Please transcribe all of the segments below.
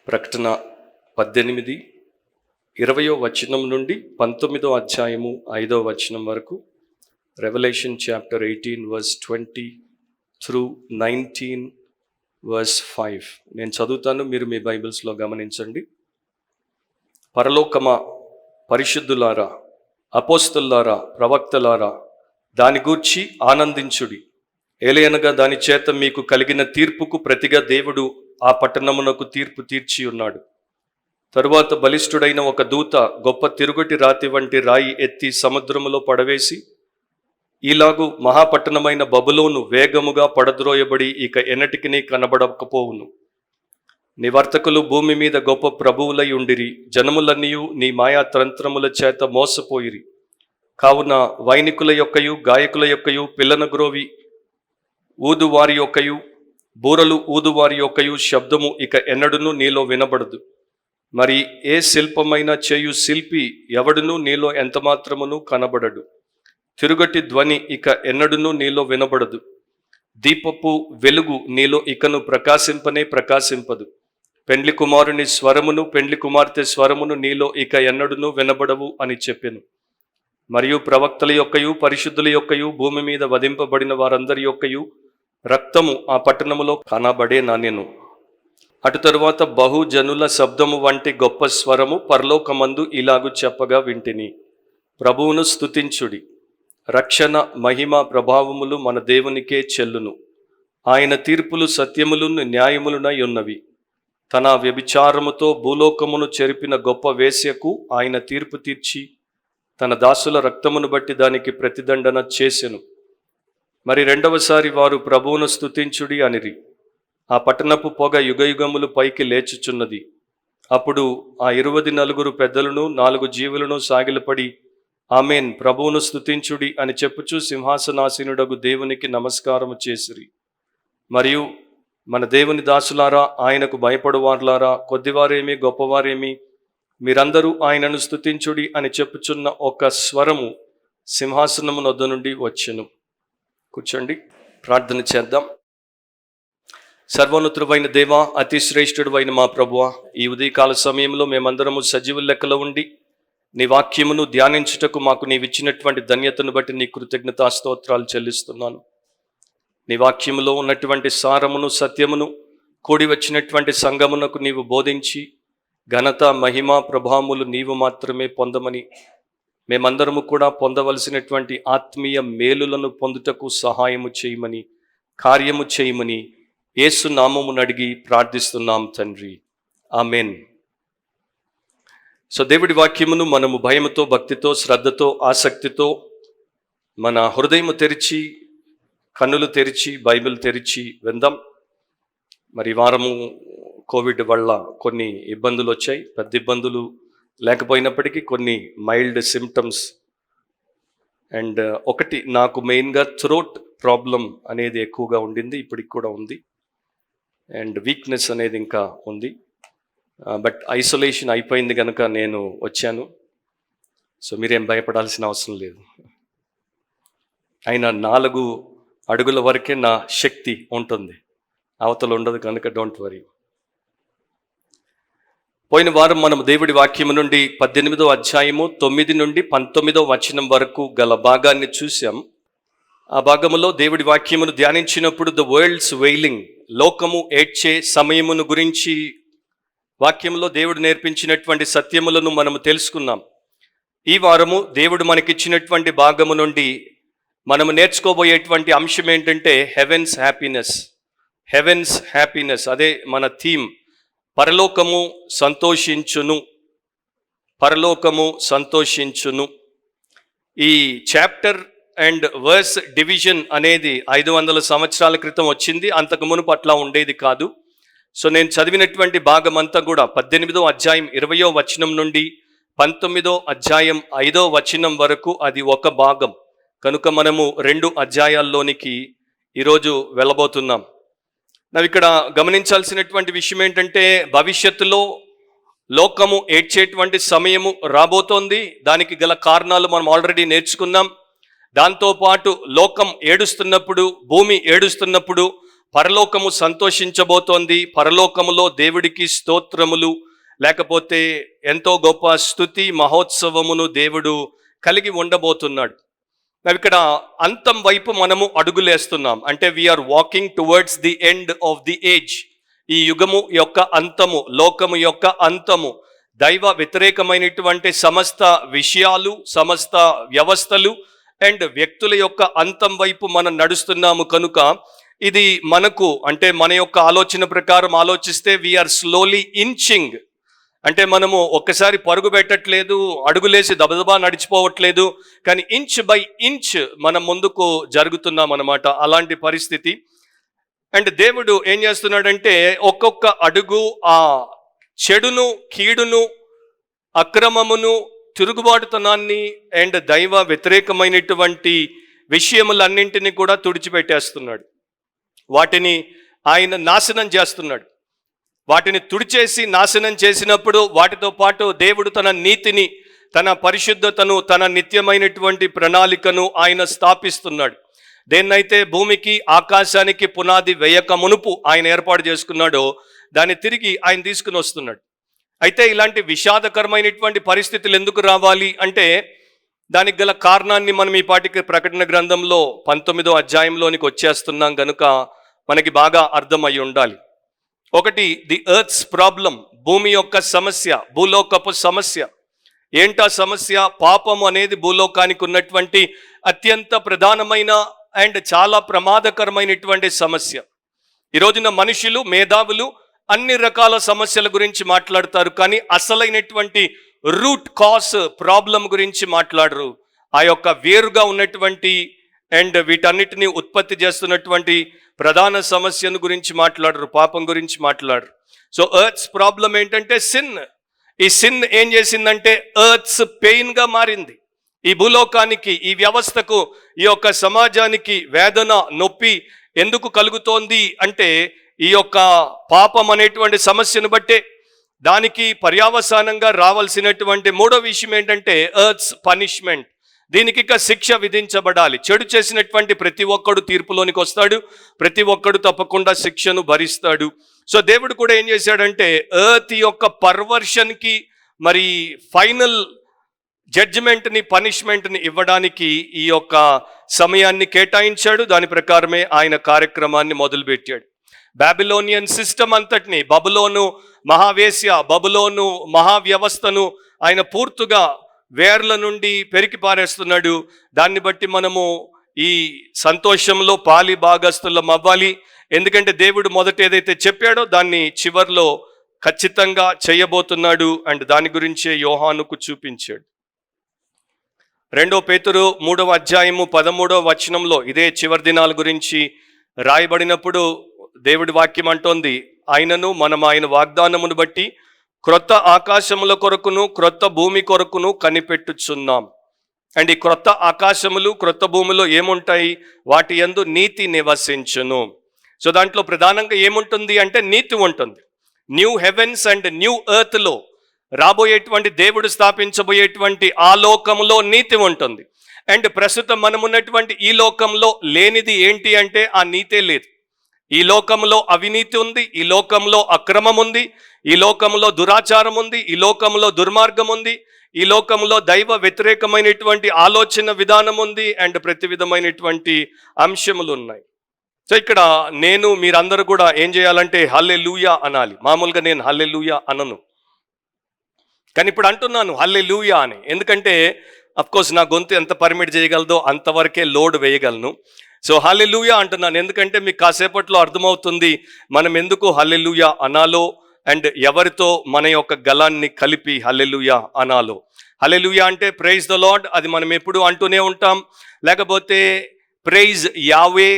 ప్రకటన 18, 20వ వచనం నుండి 19వ అధ్యాయము 5వ వచనం వరకు. Revelation chapter 18 verse 20 through 19 verse 5. నేను చదువుతాను, మీరు మీ బైబిల్స్లో గమనించండి. పరలోకమా, పరిశుద్ధులారా, అపోస్తలులారా, ప్రవక్తలారా, దాని గూర్చి ఆనందించుడి. ఏలయనగా దాని చేత మీకు కలిగిన తీర్పుకు ప్రతిగా దేవుడు ఆ పట్టణమునకు తీర్పు తీర్చి ఉన్నాడు. తరువాత బలిష్ఠుడైన ఒక దూత గొప్ప తిరుగటి రాతి వంటి రాయి ఎత్తి సముద్రములో పడవేసి, ఈలాగు మహాపట్టణమైన బబులోను వేగముగా పడద్రోయబడి ఇక ఎన్నటికి కనబడకపోవును. నీ వర్తకులు భూమి మీద గొప్ప ప్రభువులై ఉండిరి. జనములన్నీయు నీ మాయా తంత్రముల చేత మోసపోయిరి. కావున వైనికుల యొక్కయు, గాయకుల యొక్కయు, పిల్లన గ్రోవి ఊదువారి యొక్కయు, బూరలు ఊదువారి యొక్కయు శబ్దము ఇక ఎన్నడును నీలో వినబడదు. మరి ఏ శిల్పమైన చేయు శిల్పి ఎవడును నీలో ఎంతమాత్రమును కనబడడు. తిరుగటి ధ్వని ఇక ఎన్నడును నీలో వినబడదు. దీపపు వెలుగు నీలో ఇకను ప్రకాశింపదు. పెండ్లి కుమారుని స్వరమును, పెండ్లి కుమార్తె స్వరమును నీలో ఇక ఎన్నడును వినబడవు అని చెప్పెను. మరియు ప్రవక్తల యొక్కయు, పరిశుద్ధుల యొక్కయు, భూమి మీద వధింపబడిన వారందరి యొక్కయు రక్తము ఆ పట్టణములో కనబడే నానెను. అటు తరువాత బహుజనుల శబ్దము వంటి గొప్ప స్వరము పరలోకమందు ఇలాగు చెప్పగా వింటిని, ప్రభువును స్తుతించుడి. రక్షణ, మహిమ, ప్రభావములు మన దేవునికే చెల్లును. ఆయన తీర్పులు సత్యములను న్యాయములునై ఉన్నవి. తన వ్యభిచారముతో భూలోకమును చెరిపిన గొప్ప వేశ్యకు ఆయన తీర్పు తీర్చి తన దాసుల రక్తమును బట్టి దానికి ప్రతిదండన చేసెను. మరి రెండవసారి వారు ప్రభువును స్తుతించుడి అనిరి. ఆ పట్టణపు పొగ యుగయుగములు పైకి లేచుచున్నది. అప్పుడు ఆ 24 పెద్దలను 4 జీవులను సాగిలపడి, ఆమేన్, ప్రభువును స్తుతించుడి అని చెప్పుచు సింహాసనాసీనుడగు దేవునికి నమస్కారము చేసిరి. మరియు మన దేవుని దాసులారా, ఆయనకు భయపడువార్లారా, కొద్దివారేమి గొప్పవారేమి, మీరందరూ ఆయనను స్తుతించుడి అని చెప్పుచున్న ఒక స్వరము సింహాసనము నొద్ద నుండి వచ్చెను. కూర్చోండి, ప్రార్థన చేద్దాం. సర్వోన్నతుడైన దేవా, అతి శ్రేష్ఠుడు అయిన మా ప్రభువా, ఈ ఉదయకాల సమయంలో మేమందరము సజీవుల లెక్కలో ఉండి నీ వాక్యమును ధ్యానించుటకు మాకు నీవిచ్చినటువంటి ధన్యతను బట్టి నీ కృతజ్ఞతా స్తోత్రాలు చెల్లిస్తున్నాను. నీ వాక్యములో ఉన్నటువంటి సారమును, సత్యమును కూడి వచ్చినటువంటి సంఘమునకు నీవు బోధించి ఘనత, మహిమ, ప్రభావములు నీవు మాత్రమే పొందమని, మేమందరము కూడా పొందవలసినటువంటి ఆత్మీయ మేలులను పొందుటకు సహాయము చేయమని, కార్యము చేయమని యేసు నామమును అడిగి ప్రార్థిస్తున్నాం తండ్రి, ఆమెన్. సో దేవుడి వాక్యమును మనము భయముతో, భక్తితో, శ్రద్ధతో, ఆసక్తితో మన హృదయము తెరిచి, కన్నులు తెరిచి, బైబిల్ తెరిచి విందాం. మరి వారము కోవిడ్ వల్ల కొన్ని ఇబ్బందులు వచ్చాయి. పెద్ద ఇబ్బందులు లేకపోయినప్పటికీ కొన్ని మైల్డ్ సిమ్టమ్స్. అండ్ ఒకటి, నాకు మెయిన్గా థ్రోట్ ప్రాబ్లం అనేది ఎక్కువగా ఉండింది, ఇప్పటికి కూడా ఉంది. అండ్ వీక్నెస్ అనేది ఇంకా ఉంది. బట్ ఐసోలేషన్ అయిపోయింది కనుక నేను వచ్చాను. సో మీరేం భయపడాల్సిన అవసరం లేదు. అయినా 4 అడుగుల వరకే నా శక్తి ఉంటుంది, అవతల ఉండదు కనుక డోంట్ వరీ. పోయిన వారం మనం దేవుడి వాక్యము నుండి 18వ అధ్యాయము 9 నుండి 19వ వచనం వరకు గల భాగాన్ని చూసాం. ఆ భాగములో దేవుడి వాక్యమును ధ్యానించినప్పుడు ద వరల్డ్స్ వెయిలింగ్, లోకము ఏడ్చే సమయమును గురించి వాక్యంలో దేవుడు నేర్పించినటువంటి సత్యములను మనము తెలుసుకున్నాం. ఈ వారము దేవుడు మనకిచ్చినటువంటి భాగము నుండి మనము నేర్చుకోబోయేటువంటి అంశం ఏంటంటే హెవెన్స్ హ్యాపీనెస్. హెవెన్స్ హ్యాపీనెస్, అదే మన థీమ్. పరలోకము సంతోషించును, పరలోకము సంతోషించును. ఈ చాప్టర్ అండ్ వర్స్ డివిజన్ అనేది 500 సంవత్సరాల క్రితం వచ్చింది. అంతకు మునుపు అట్లా ఉండేది కాదు. సో నేను చదివినటువంటి భాగం అంతా కూడా 18వ అధ్యాయం 20వ వచనం నుండి 19వ అధ్యాయం 5వ వచనం వరకు అది ఒక భాగం. కనుక మనము 2 అధ్యాయాల్లోనికి ఈరోజు వెళ్ళబోతున్నాం. ఇక్కడ గమనించాల్సినటువంటి విషయం ఏంటంటే, భవిష్యత్తులో లోకము ఏడ్చేటువంటి సమయము రాబోతోంది. దానికి గల కారణాలు మనం ఆల్రెడీ నేర్చుకున్నాం. దాంతోపాటు లోకం ఏడుస్తున్నప్పుడు, భూమి ఏడుస్తున్నప్పుడు పరలోకము సంతోషించబోతోంది, పరలోకములో దేవుడికి స్తోత్రములు లేకపోతే ఎంతో గొప్ప స్తుతి మహోత్సవమును దేవుడు కలిగి ఉండబోతున్నాడు. ఇక్కడ అంతం వైపు మనము అడుగులేస్తున్నాం. అంటే we are walking towards the end of the age. ఈ యుగము యొక్క అంతము, లోకము యొక్క అంతము, దైవ వ్యతిరేకమైనటువంటి సమస్త విషయాలు, సమస్త వ్యవస్థలు అండ్ వ్యక్తుల యొక్క అంతం వైపు మనం నడుస్తున్నాము. కనుక ఇది మనకు, అంటే మన యొక్క ఆలోచన ప్రకారం ఆలోచిస్తే వీఆర్ స్లోలీ ఇంచింగ్, అంటే మనము ఒక్కసారి పరుగు పెట్టట్లేదు, అడుగులేసి దబదబా నడిచిపోవట్లేదు, కానీ ఇంచ్ బై ఇంచ్ మనం ముందుకు జరుగుతున్నాం అన్నమాట. అలాంటి పరిస్థితి. అండ్ దేవుడు ఏం చేస్తున్నాడంటే ఒక్కొక్క అడుగు ఆ చెడును, కీడును, అక్రమమును, తిరుగుబాటుతనాన్ని అండ్ దైవ వ్యతిరేకమైనటువంటి విషయములన్నింటినీ కూడా తుడిచిపెట్టేస్తున్నాడు. వాటిని ఆయన నాశనం చేస్తున్నాడు. వాటిని తుడిచేసి నాశనం చేసినప్పుడు వాటితో పాటు దేవుడు తన నీతిని, తన పరిశుద్ధతను, తన నిత్యమైనటువంటి ప్రణాళికను ఆయన స్థాపిస్తున్నాడు. దేన్నైతే భూమికి ఆకాశానికి పునాది వేయక మునుపు ఆయన ఏర్పాటు చేసుకున్నాడో దాన్ని తిరిగి ఆయన తీసుకుని వస్తున్నాడు. అయితే ఇలాంటి విషాదకరమైనటువంటి పరిస్థితులు ఎందుకు రావాలి అంటే దానికి గల కారణాన్ని మనం ఈ పాటికి ప్రకటన గ్రంథంలో 19వ అధ్యాయంలోనికి వచ్చేస్తున్నాం కనుక మనకి బాగా అర్థమై ఉండాలి. ఒకటి, ది ఎర్త్స్ ప్రాబ్లం, భూమి యొక్క సమస్య, భూలోకపు సమస్య. ఏంటా సమస్య? పాపం అనేది భూలోకానికి ఉన్నటువంటి అత్యంత ప్రధానమైన అండ్ చాలా ప్రమాదకరమైనటువంటి సమస్య. ఈ రోజున మనుషులు, మేధావులు అన్ని రకాల సమస్యల గురించి మాట్లాడతారు, కానీ అసలైనటువంటి రూట్ కాజ్ ప్రాబ్లం గురించి మాట్లాడరు. ఆ యొక్క వేరుగా ఉన్నటువంటి అండ్ వీటన్నిటిని ఉత్పత్తి చేస్తున్నటువంటి ప్రధాన సమస్యను గురించి మాట్లాడరు, పాపం గురించి మాట్లాడరు. సో ఎర్త్స్ ప్రాబ్లం ఏంటంటే సిన్. ఈ సిన్ ఏం చేసిందంటే ఎర్త్స్ పెయిన్గా మారింది. ఈ భూలోకానికి, ఈ వ్యవస్థకు, ఈ యొక్క సమాజానికి వేదన, నొప్పి ఎందుకు కలుగుతోంది అంటే ఈ యొక్క పాపం అనేటువంటి సమస్యను బట్టే. దానికి పర్యావసానంగా రావాల్సినటువంటి మూడో విషయం ఏంటంటే ఎర్త్స్ పనిష్మెంట్. దీనికి ఇక శిక్ష విధించబడాలి. చెడు చేసినటువంటి ప్రతి ఒక్కడు తీర్పులోనికి వస్తాడు, ప్రతి ఒక్కడు తప్పకుండా శిక్షను భరిస్తాడు. సో దేవుడు కూడా ఏం చేశాడంటే ఎర్త్ యొక్క పర్వర్షన్కి మరి ఫైనల్ జడ్జిమెంట్ని, పనిష్మెంట్ని ఇవ్వడానికి ఈ యొక్క సమయాన్ని కేటాయించాడు. దాని ప్రకారమే ఆయన కార్యక్రమాన్ని మొదలుపెట్టాడు. బాబిలోనియన్ సిస్టమ్ అంతటిని, బబులోను మహావేశ్య, బబులోను మహావ్యవస్థను ఆయన పూర్తిగా వేర్ల నుండి పెరికి పారేస్తున్నాడు. దాన్ని బట్టి మనము ఈ సంతోషంలో పాలి భాగస్థులం అవ్వాలి. ఎందుకంటే దేవుడు మొదట ఏదైతే చెప్పాడో దాన్ని చివర్లో ఖచ్చితంగా చేయబోతున్నాడు. అండ్ దాని గురించే యోహానుకు చూపించాడు. 2 పేతురు 3వ అధ్యాయము 13వ వచనంలో ఇదే చివరి దినాల గురించి రాయబడినప్పుడు దేవుడి వాక్యం అంటోంది, ఆయనను మనం ఆయన వాగ్దానమును బట్టి క్రొత్త ఆకాశముల కొరకును క్రొత్త భూమి కొరకును కనిపెట్టుచున్నాం. అండ్ ఈ క్రొత్త ఆకాశములు, క్రొత్త భూమిలో ఏముంటాయి? వాటి యందు నీతి నివసించును. సో దాంట్లో ప్రధానంగా ఏముంటుంది అంటే నీతి ఉంటుంది. న్యూ హెవెన్స్ అండ్ న్యూ ఎర్త్లో రాబోయేటువంటి, దేవుడు స్థాపించబోయేటువంటి ఆ లోకంలో నీతి ఉంటుంది. అండ్ ప్రస్తుతం మనం ఉన్నటువంటి ఈ లోకంలో లేనిది ఏంటి అంటే ఆ నీతే లేదు. ఈ లోకంలో అవినీతి ఉంది, ఈ లోకంలో అక్రమం ఉంది, ఈ లోకంలో దురాచారం ఉంది, ఈ లోకంలో దుర్మార్గం ఉంది, ఈ లోకంలో దైవ వ్యతిరేకమైనటువంటి ఆలోచన విధానం ఉంది అండ్ ప్రతి విధమైనటువంటి అంశములు ఉన్నాయి. సో ఇక్కడ మీరందరూ కూడా ఏం చేయాలంటే హల్లెలూయా అనాలి. మామూలుగా నేను హల్లెలూయా అనను, కానీ ఇప్పుడు అంటున్నాను హల్లెలూయా అని. ఎందుకంటే అఫ్కోర్స్ నా గొంతు ఎంత పర్మిట్ చేయగలదో అంతవరకే లోడ్ వేయగలను. సో హల్లెలూయా అంటున్నాను ఎందుకంటే మీకు కాసేపట్లో అర్థమవుతుంది మనం ఎందుకు హల్లెలూయా అనాలో అండ్ ఎవరితో మన యొక్క గలాన్ని కలిపి హల్లెలూయా అనాలో. హల్లెలూయా అంటే ప్రైజ్ ద లార్డ్, అది మనం ఎప్పుడు అంటూనే ఉంటాం. లేకపోతే ప్రైజ్ యావే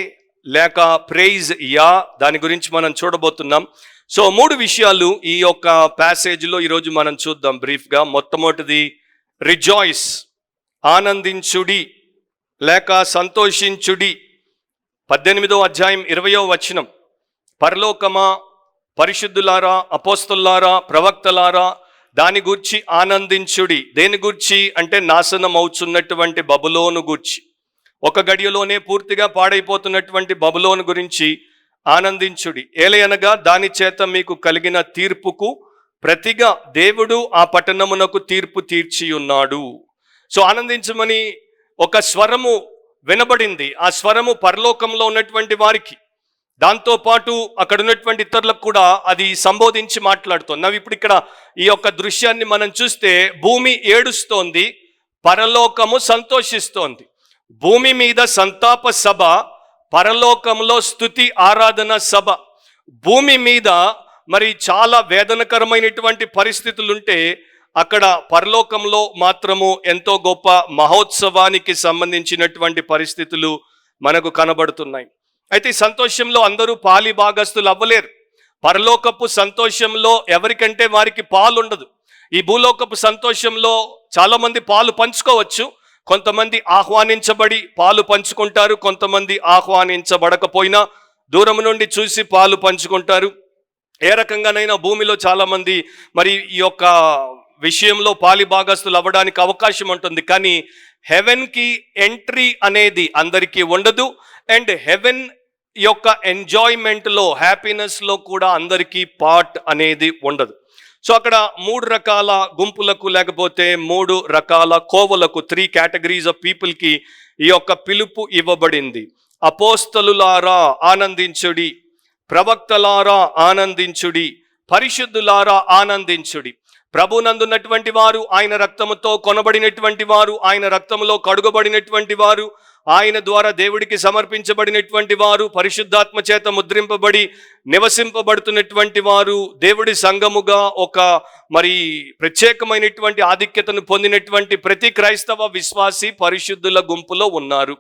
లేక ప్రైజ్ యా, దాని గురించి మనం చూడబోతున్నాం. సో 3 విషయాలు ఈ యొక్క ప్యాసేజ్లో ఈరోజు మనం చూద్దాం బ్రీఫ్గా. మొట్టమొదటిది రిజాయిస్, ఆనందించుడి లేక సంతోషించుడి. 18వ అధ్యాయం 20వ వచనం, పరలోకమా, పరిశుద్ధులారా, అపోస్తలులారా, ప్రవక్తలారా, దాని గూర్చి ఆనందించుడి. దేని గూర్చి అంటే నాశనం అవుతున్నటువంటి బబులోను గూర్చి. ఒక గడియలోనే పూర్తిగా పాడైపోతున్నటువంటి బబులోను గురించి ఆనందించుడి, ఏలయనగా దాని చేత మీకు కలిగిన తీర్పుకు ప్రతిగా దేవుడు ఆ పట్టణమునకు తీర్పు తీర్చి ఉన్నాడు. సో ఆనందించమని ఒక స్వరము వినబడింది. ఆ స్వరము పరలోకంలో ఉన్నటువంటి వారికి, దాంతోపాటు అక్కడ ఉన్నటువంటి ఇతరులకు కూడా అది సంబోధించి మాట్లాడుతోంది. నవ్వు ఇప్పుడు ఇక్కడ ఈ యొక్క దృశ్యాన్ని మనం చూస్తే భూమి ఏడుస్తోంది, పరలోకము సంతోషిస్తోంది. భూమి మీద సంతాప సభ, పరలోకంలో స్తుతి ఆరాధన సభ. భూమి మీద మరి చాలా వేదనకరమైనటువంటి పరిస్థితులుంటే అక్కడ పరలోకంలో మాత్రము ఎంతో గొప్ప మహోత్సవానికి సంబంధించినటువంటి పరిస్థితులు మనకు కనబడుతున్నాయి. అయితే ఈ సంతోషంలో అందరూ పాలి భాగస్తులు అవ్వలేరు. పరలోకపు సంతోషంలో ఎవరికంటే వారికి పాలు ఉండదు. ఈ భూలోకపు సంతోషంలో చాలామంది పాలు పంచుకోవచ్చు. కొంతమంది ఆహ్వానించబడి పాలు పంచుకుంటారు, కొంతమంది ఆహ్వానించబడకపోయినా దూరం నుండి చూసి పాలు పంచుకుంటారు. ఏ రకంగానైనా భూమిలో చాలామంది మరి ఈ యొక్క విషయంలో పాలి భాగస్తులు అవ్వడానికి అవకాశం ఉంటుంది. కానీ హెవెన్కి ఎంట్రీ అనేది అందరికీ ఉండదు. అండ్ హెవెన్ యొక్క ఎంజాయ్మెంట్లో, హ్యాపీనెస్లో కూడా అందరికీ పార్ట్ అనేది ఉండదు. సో అక్కడ 3 రకాల గుంపులకు, లేకపోతే 3 రకాల కోవలకు, 3 కేటగిరీస్ ఆఫ్ పీపుల్కి ఈ యొక్క పిలుపు ఇవ్వబడింది. అపోస్తలులారా ఆనందించుడి, ప్రవక్తలారా ఆనందించుడి, పరిశుద్ధులారా ఆనందించుడి. ప్రభునందున్నటువంటి వారు, ఆయన రక్తముతో కొనబడినటువంటి వారు, ఆయన రక్తములో కడుగబడినటువంటి వారు, ఆయన ద్వారా దేవుడికి సమర్పించబడినటువంటి వారు, పరిశుద్ధాత్మ చేత ముద్రింపబడి నివసింపబడుతున్నటువంటి వారు, దేవుడి సంఘముగా ఒక మరి ప్రత్యేకమైనటువంటి ఆధిక్యతను పొందినటువంటి ప్రతి క్రైస్తవ విశ్వాసి పరిశుద్ధుల గుంపులో ఉన్నారు.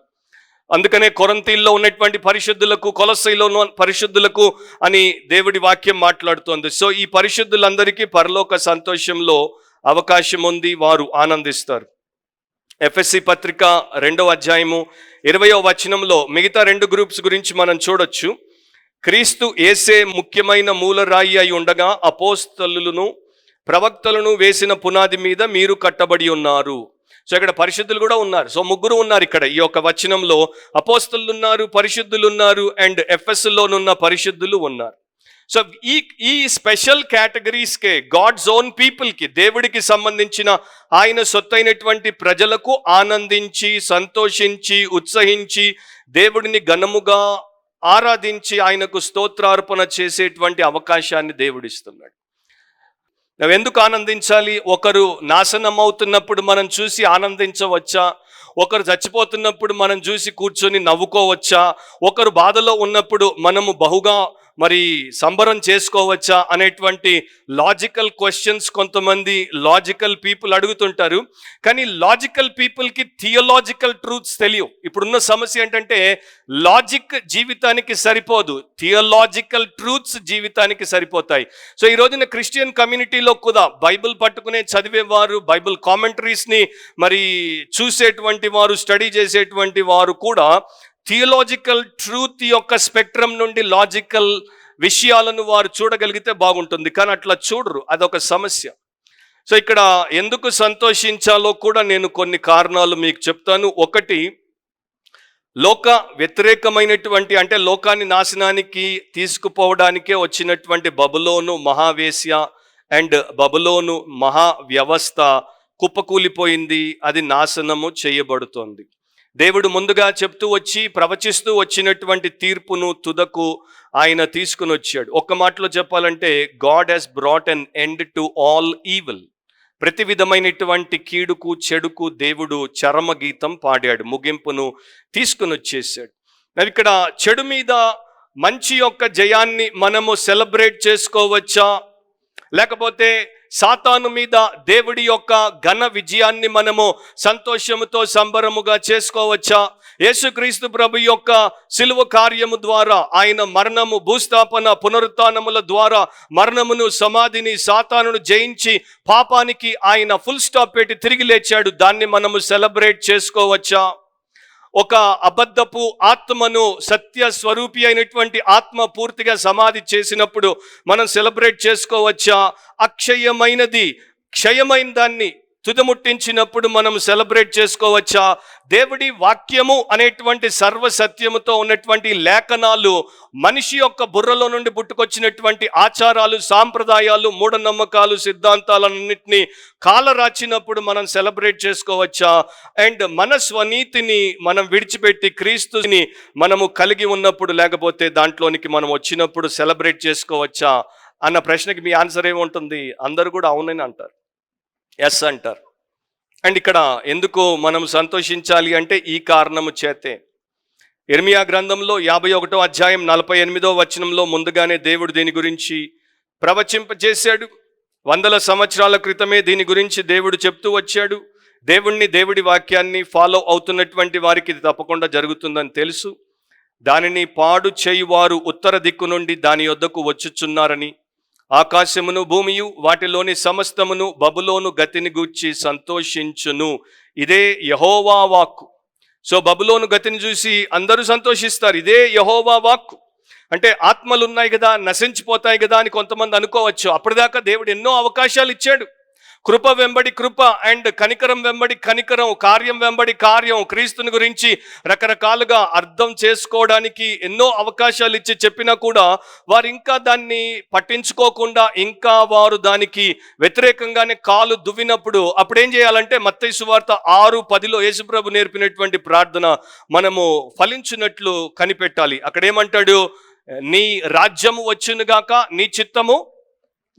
అందుకనే కొరంతీల్లో ఉన్నటువంటి పరిశుద్ధులకు, కొలస్సీలో ఉన్న పరిశుద్ధులకు అని దేవుడి వాక్యం మాట్లాడుతోంది. సో ఈ పరిశుద్ధులందరికీ పరలోక సంతోషంలో అవకాశం ఉంది, వారు ఆనందిస్తారు. ఎఫెసీ పత్రిక 2వ అధ్యాయము 20వ వచనంలో మిగతా 2 గ్రూప్స్ గురించి మనం చూడొచ్చు. క్రీస్తు యేసే ముఖ్యమైన మూలరాయి అయి ఉండగా అపోస్తలులను ప్రవక్తలను వేసిన పునాది మీద మీరు కట్టబడి ఉన్నారు. సో ఇక్కడ పరిశుద్ధులు కూడా ఉన్నారు. సో 3 ఉన్నారు ఇక్కడ ఈ యొక్క వచనంలో. అపోస్తలులు ఉన్నారు, పరిశుద్ధులు ఉన్నారు, అండ్ ఎఫెస్లోనున్న పరిశుద్ధులు ఉన్నారు. సో ఈ స్పెషల్ కేటగిరీస్కే, గాడ్స్ ఓన్ పీపుల్కి, దేవుడికి సంబంధించిన ఆయన సొత్తైనటువంటి ప్రజలకు ఆనందించి, సంతోషించి, ఉత్సహించి, దేవుడిని ఘనముగా ఆరాధించి ఆయనకు స్తోత్రార్పణ చేసేటువంటి అవకాశాన్ని దేవుడిస్తున్నాడు. నువ్వు ఎందుకు ఆనందించాలి? ఒకరు నాశనం అవుతున్నప్పుడు మనం చూసి ఆనందించవచ్చా? ఒకరు చచ్చిపోతున్నప్పుడు మనం చూసి కూర్చొని నవ్వుకోవచ్చా? ఒకరు బాధలో ఉన్నప్పుడు మనము బహుగా మరి సంబరం చేసుకోవచ్చా అనేటువంటి లాజికల్ క్వశ్చన్స్ కొంతమంది లాజికల్ పీపుల్ అడుగుతుంటారు. కానీ లాజికల్ పీపుల్కి థియోలాజికల్ ట్రూత్స్ తెలియవు. ఇప్పుడున్న సమస్య ఏంటంటే లాజిక్ జీవితానికి సరిపోదు, థియోలాజికల్ ట్రూత్స్ జీవితానికి సరిపోతాయి. సో ఈ రోజున క్రిస్టియన్ కమ్యూనిటీలో కూడా బైబిల్ పట్టుకునే చదివేవారు, బైబిల్ కామెంటరీస్ని మరి చూసేటువంటి వారు, స్టడీ చేసేటువంటి వారు కూడా థియోలాజికల్ ట్రూత్ యొక్క స్పెక్ట్రమ్ నుండి లాజికల్ విషయాలను వారు చూడగలిగితే బాగుంటుంది. కానీ అట్లా చూడరు, అదొక సమస్య. సో ఇక్కడ ఎందుకు సంతోషించాలో కూడా నేను కొన్ని కారణాలు మీకు చెప్తాను. ఒకటి, లోక వ్యతిరేకమైనటువంటి, అంటే లోకాన్ని నాశనానికి తీసుకుపోవడానికే వచ్చినటువంటి బబులోను మహావేశ్య అండ్ బబులోను మహా వ్యవస్థ కుప్పకూలిపోయింది, అది నాశనము చేయబడుతోంది. దేవుడు ముందుగా చెప్తూ వచ్చి ప్రవచిస్తూ వచ్చినటువంటి తీర్పును తుదకు ఆయన తీసుకుని వచ్చాడు. ఒక్క మాటలో చెప్పాలంటే God has brought an end to all evil. ప్రతి విధమైనటువంటి కీడుకు, చెడుకు దేవుడు చరమగీతం పాడాడు, ముగింపును తీసుకుని వచ్చేసాడు. ఇక్కడ చెడు మీద మంచి యొక్క జయాన్ని మనము సెలబ్రేట్ చేసుకోవచ్చా, లేకపోతే సాతాను మీద దేవుడి యొక్క ఘన విజయాన్ని మనము సంతోషముతో సంబరముగా చేసుకోవచ్చా? యేసుక్రీస్తు ప్రభు యొక్క సిలువ కార్యము ద్వారా, ఆయన మరణము, భూస్థాపన, పునరుత్థానముల ద్వారా మరణమును, సమాధిని, సాతానును జయించి పాపానికి ఆయన ఫుల్ స్టాప్ పెట్టి తిరిగి లేచాడు. దాన్ని మనము సెలబ్రేట్ చేసుకోవచ్చా? ఒక అబద్ధపు ఆత్మను సత్య స్వరూపి అయినటువంటి ఆత్మ పూర్తిగా సమాధి చేసినప్పుడు మనం సెలబ్రేట్ చేసుకోవచ్చా? అక్షయమైనది, క్షయమైన దాన్ని తుదముట్టించినప్పుడు మనం సెలబ్రేట్ చేసుకోవచ్చా? దేవుడి వాక్యము అనేటువంటి సర్వ సత్యముతో ఉన్నటువంటి లేఖనాలు మనిషి యొక్క బుర్రలో నుండి పుట్టుకొచ్చినటువంటి ఆచారాలు, సాంప్రదాయాలు, మూఢనమ్మకాలు, సిద్ధాంతాలన్నింటినీ కాలరాచినప్పుడు మనం సెలబ్రేట్ చేసుకోవచ్చా? అండ్ మన స్వనీతిని మనం విడిచిపెట్టి క్రీస్తుని మనము కలిగి ఉన్నప్పుడు, లేకపోతే దాంట్లోనికి మనం వచ్చినప్పుడు సెలబ్రేట్ చేసుకోవచ్చా అన్న ప్రశ్నకి మీ ఆన్సర్ ఏముంటుంది? అందరూ కూడా అవునని అంటారు, ఎస్ అంటారు. అండ్ ఇక్కడ ఎందుకు మనం సంతోషించాలి అంటే ఈ కారణము చేతే. ఇర్మియా గ్రంథంలో 51వ అధ్యాయం 48వ వచనంలో ముందుగానే దేవుడు దీని గురించి ప్రవచింపజేశాడు. వందల సంవత్సరాల క్రితమే దీని గురించి దేవుడు చెప్తూ వచ్చాడు. దేవుడి వాక్యాన్ని ఫాలో అవుతున్నటువంటి వారికి ఇది తప్పకుండా జరుగుతుందని తెలుసు. దానిని పాడు చేయువారు ఉత్తర దిక్కు నుండి దాని యొద్దకు వచ్చుచున్నారని, ఆకాశమును భూమియు వాటిలోని సమస్తమును బబులోను గతిని గూర్చి సంతోషించును. ఇదే యెహోవా వాక్కు. సో బబులోను గతిని చూసి అందరూ సంతోషిస్తారు. ఇదే యెహోవా వాక్కు. అంటే ఆత్మలు ఉన్నాయి కదా, నశించిపోతాయి కదా అని కొంతమంది అనుకోవచ్చు. అప్పటిదాకా దేవుడు ఎన్నో అవకాశాలు ఇచ్చాడు. కృప వెంబడి కృప అండ్ కనికరం వెంబడి కనికరం, కార్యం వెంబడి కార్యం, క్రీస్తుని గురించి రకరకాలుగా అర్థం చేసుకోవడానికి ఎన్నో అవకాశాలు ఇచ్చి చెప్పినా కూడా వారు ఇంకా దాన్ని పట్టించుకోకుండా ఇంకా వారు దానికి వ్యతిరేకంగానే కాలు దువ్వినప్పుడు అప్పుడేం చేయాలంటే మత్తయి సువార్త 6:10లో యేసుప్రభు నేర్పినటువంటి ప్రార్థన మనము ఫలించినట్లు కనిపెట్టాలి. అక్కడేమంటాడు? నీ రాజ్యము వచ్చునుగాక, నీ చిత్తము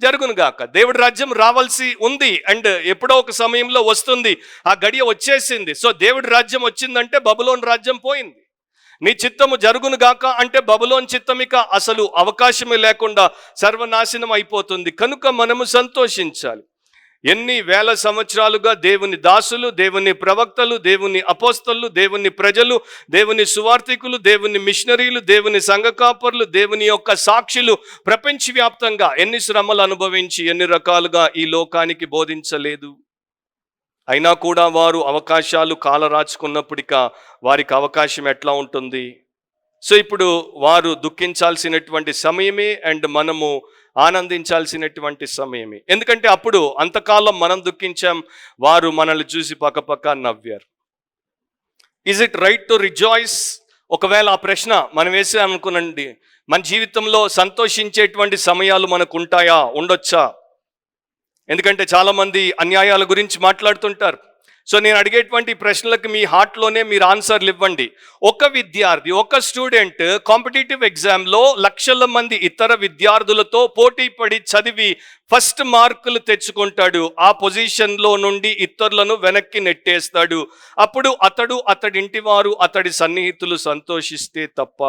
జరుగునుగాక. దేవుడి రాజ్యం రావాల్సి ఉంది అండ్ ఎప్పుడో ఒక సమయంలో వస్తుంది. ఆ గడియ వచ్చేసింది. సో దేవుడి రాజ్యం వచ్చిందంటే బబులోన్ రాజ్యం పోయింది. నీ చిత్తము జరుగునుగాక అంటే బబులోన్ చిత్తమిక అసలు అవకాశమే లేకుండా సర్వనాశనం అయిపోతుంది. కనుక మనము సంతోషించాలి. ఎన్ని వేల సంవత్సరాలుగా దేవుని దాసులు, దేవుని ప్రవక్తలు, దేవుని అపోస్తలు, దేవుని ప్రజలు, దేవుని సువార్థికులు, దేవుని మిషనరీలు, దేవుని సంఘకాపరులు, దేవుని యొక్క సాక్షులు ప్రపంచవ్యాప్తంగా ఎన్ని శ్రమలు అనుభవించి ఎన్ని రకాలుగా ఈ లోకానికి బోధించలేదు. అయినా కూడా వారు అవకాశాలు కాలరాచుకున్నప్పటిక వారికి అవకాశం ఎట్లా ఉంటుంది? సో ఇప్పుడు వారు దుఃఖించాల్సినటువంటి సమయమే అండ్ మనము ఆనందించాల్సినటువంటి సమయమే. ఎందుకంటే అప్పుడు అంతకాలం మనం దుఃఖించాం, వారు మనల్ని చూసి పక్కపక్క నవ్వారు. Is it right to rejoice? ఒకవేళ ఆ ప్రశ్న మనం వేసామనుకునండి, మన జీవితంలో సంతోషించేటువంటి సమయాలు మనకు ఉంటాయా, ఉండొచ్చా? ఎందుకంటే చాలామంది అన్యాయాల గురించి మాట్లాడుతుంటారు. సో నేను అడిగేటువంటి ప్రశ్నలకు మీ హార్ట్లోనే మీరు ఆన్సర్లు ఇవ్వండి. ఒక విద్యార్థి, ఒక స్టూడెంట్ కాంపిటేటివ్ ఎగ్జామ్లో లక్షల మంది ఇతర విద్యార్థులతో పోటీ పడి చదివి ఫస్ట్ మార్కులు తెచ్చుకుంటాడు. ఆ పొజిషన్లో నుండి ఇతరులను వెనక్కి నెట్టేస్తాడు. అప్పుడు అతడి ఇంటి వారు, అతడి సన్నిహితులు సంతోషిస్తే తప్ప,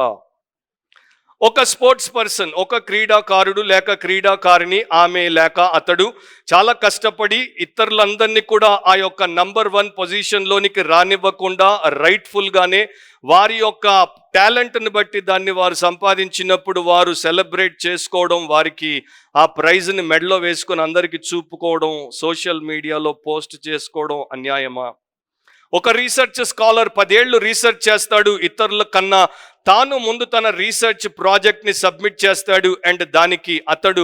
ఒక స్పోర్ట్స్ పర్సన్, ఒక క్రీడాకారుడు లేక క్రీడాకారిణి, ఆమె లేక అతడు చాలా కష్టపడి ఇతరులందరినీ కూడా ఆ యొక్క నంబర్ 1 పొజిషన్లోనికి రానివ్వకుండా రైట్ఫుల్గానే వారి యొక్క టాలెంట్ని బట్టి దాన్ని వారు సంపాదించినప్పుడు వారు సెలబ్రేట్ చేసుకోవడం, వారికి ఆ ప్రైజ్ని మెడలో వేసుకొని అందరికీ చూపుకోవడం, సోషల్ మీడియాలో పోస్ట్ చేసుకోవడం అన్యాయమా? ఒక రీసెర్చ్ స్కాలర్ 10 ఏళ్ళు రీసెర్చ్ చేస్తాడు, ఇతరుల కన్నా తాను ముందు తన రీసెర్చ్ ప్రాజెక్ట్ని సబ్మిట్ చేస్తాడు అండ్ దానికి అతడు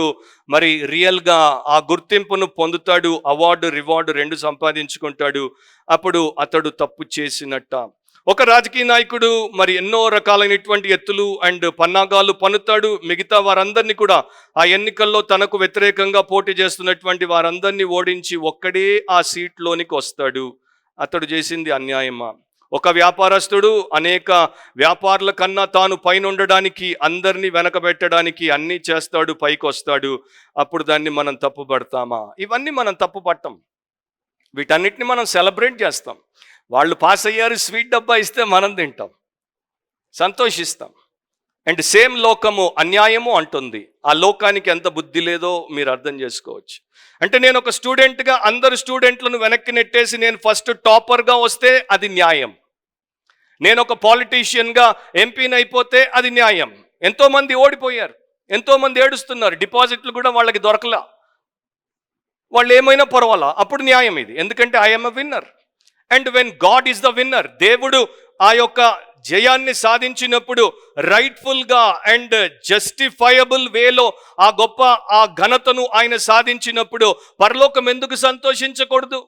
మరి రియల్గా ఆ గుర్తింపును పొందుతాడు, అవార్డు రివార్డు 2 సంపాదించుకుంటాడు. అప్పుడు అతడు తప్పు చేసినట్ట. ఒక రాజకీయ నాయకుడు మరి ఎన్నో రకాలైనటువంటి ఎత్తులు అండ్ పన్నాగాలు పన్నుతాడు. మిగతా వారందరినీ కూడా ఆ ఎన్నికల్లో తనకు వ్యతిరేకంగా పోటీ చేస్తున్నటువంటి వారందరినీ ఓడించి ఒక్కడే ఆ సీట్లోనికి వస్తాడు. అతడు చేసింది అన్యాయమా? ఒక వ్యాపారస్తుడు అనేక వ్యాపారుల కన్నా తాను పైన ఉండడానికి, అందరినీ వెనకబెట్టడానికి అన్నీ చేస్తాడు, పైకి వస్తాడు. అప్పుడు దాన్ని మనం తప్పు పడతామా? ఇవన్నీ మనం తప్పు పట్టం. వీటన్నిటిని మనం సెలబ్రేట్ చేస్తాం. వాళ్ళు పాస్ అయ్యారు, స్వీట్ డబ్బా ఇస్తే మనం తింటాం, సంతోషిస్తాం. అండ్ సేమ్ లోకము అన్యాయము అంటుంది. ఆ లోకానికి ఎంత బుద్ధి లేదో మీరు అర్థం చేసుకోవచ్చు. అంటే నేను ఒక స్టూడెంట్గా అందరు స్టూడెంట్లను వెనక్కి నెట్టేసి నేను ఫస్ట్ టాపర్గా వస్తే అది న్యాయం. నేను ఒక పాలిటీషియన్గా ఎంపీని అయిపోతే అది న్యాయం. ఎంతోమంది ఓడిపోయారు, ఎంతోమంది ఏడుస్తున్నారు, డిపాజిట్లు కూడా వాళ్ళకి దొరకలా, వాళ్ళు ఏమైనా పర్వాలా, అప్పుడు న్యాయం ఇది. ఎందుకంటే I'm a winner and when God is the winner, దేవుడు ఆ యొక్క జయాన్ని సాధించినప్పుడు రైట్ఫుల్గా అండ్ జస్టిఫైయబుల్ వేలో ఆ ఘనతను ఆయన సాధించినప్పుడు పరలోకం ఎందుకు సంతోషించకూడదు?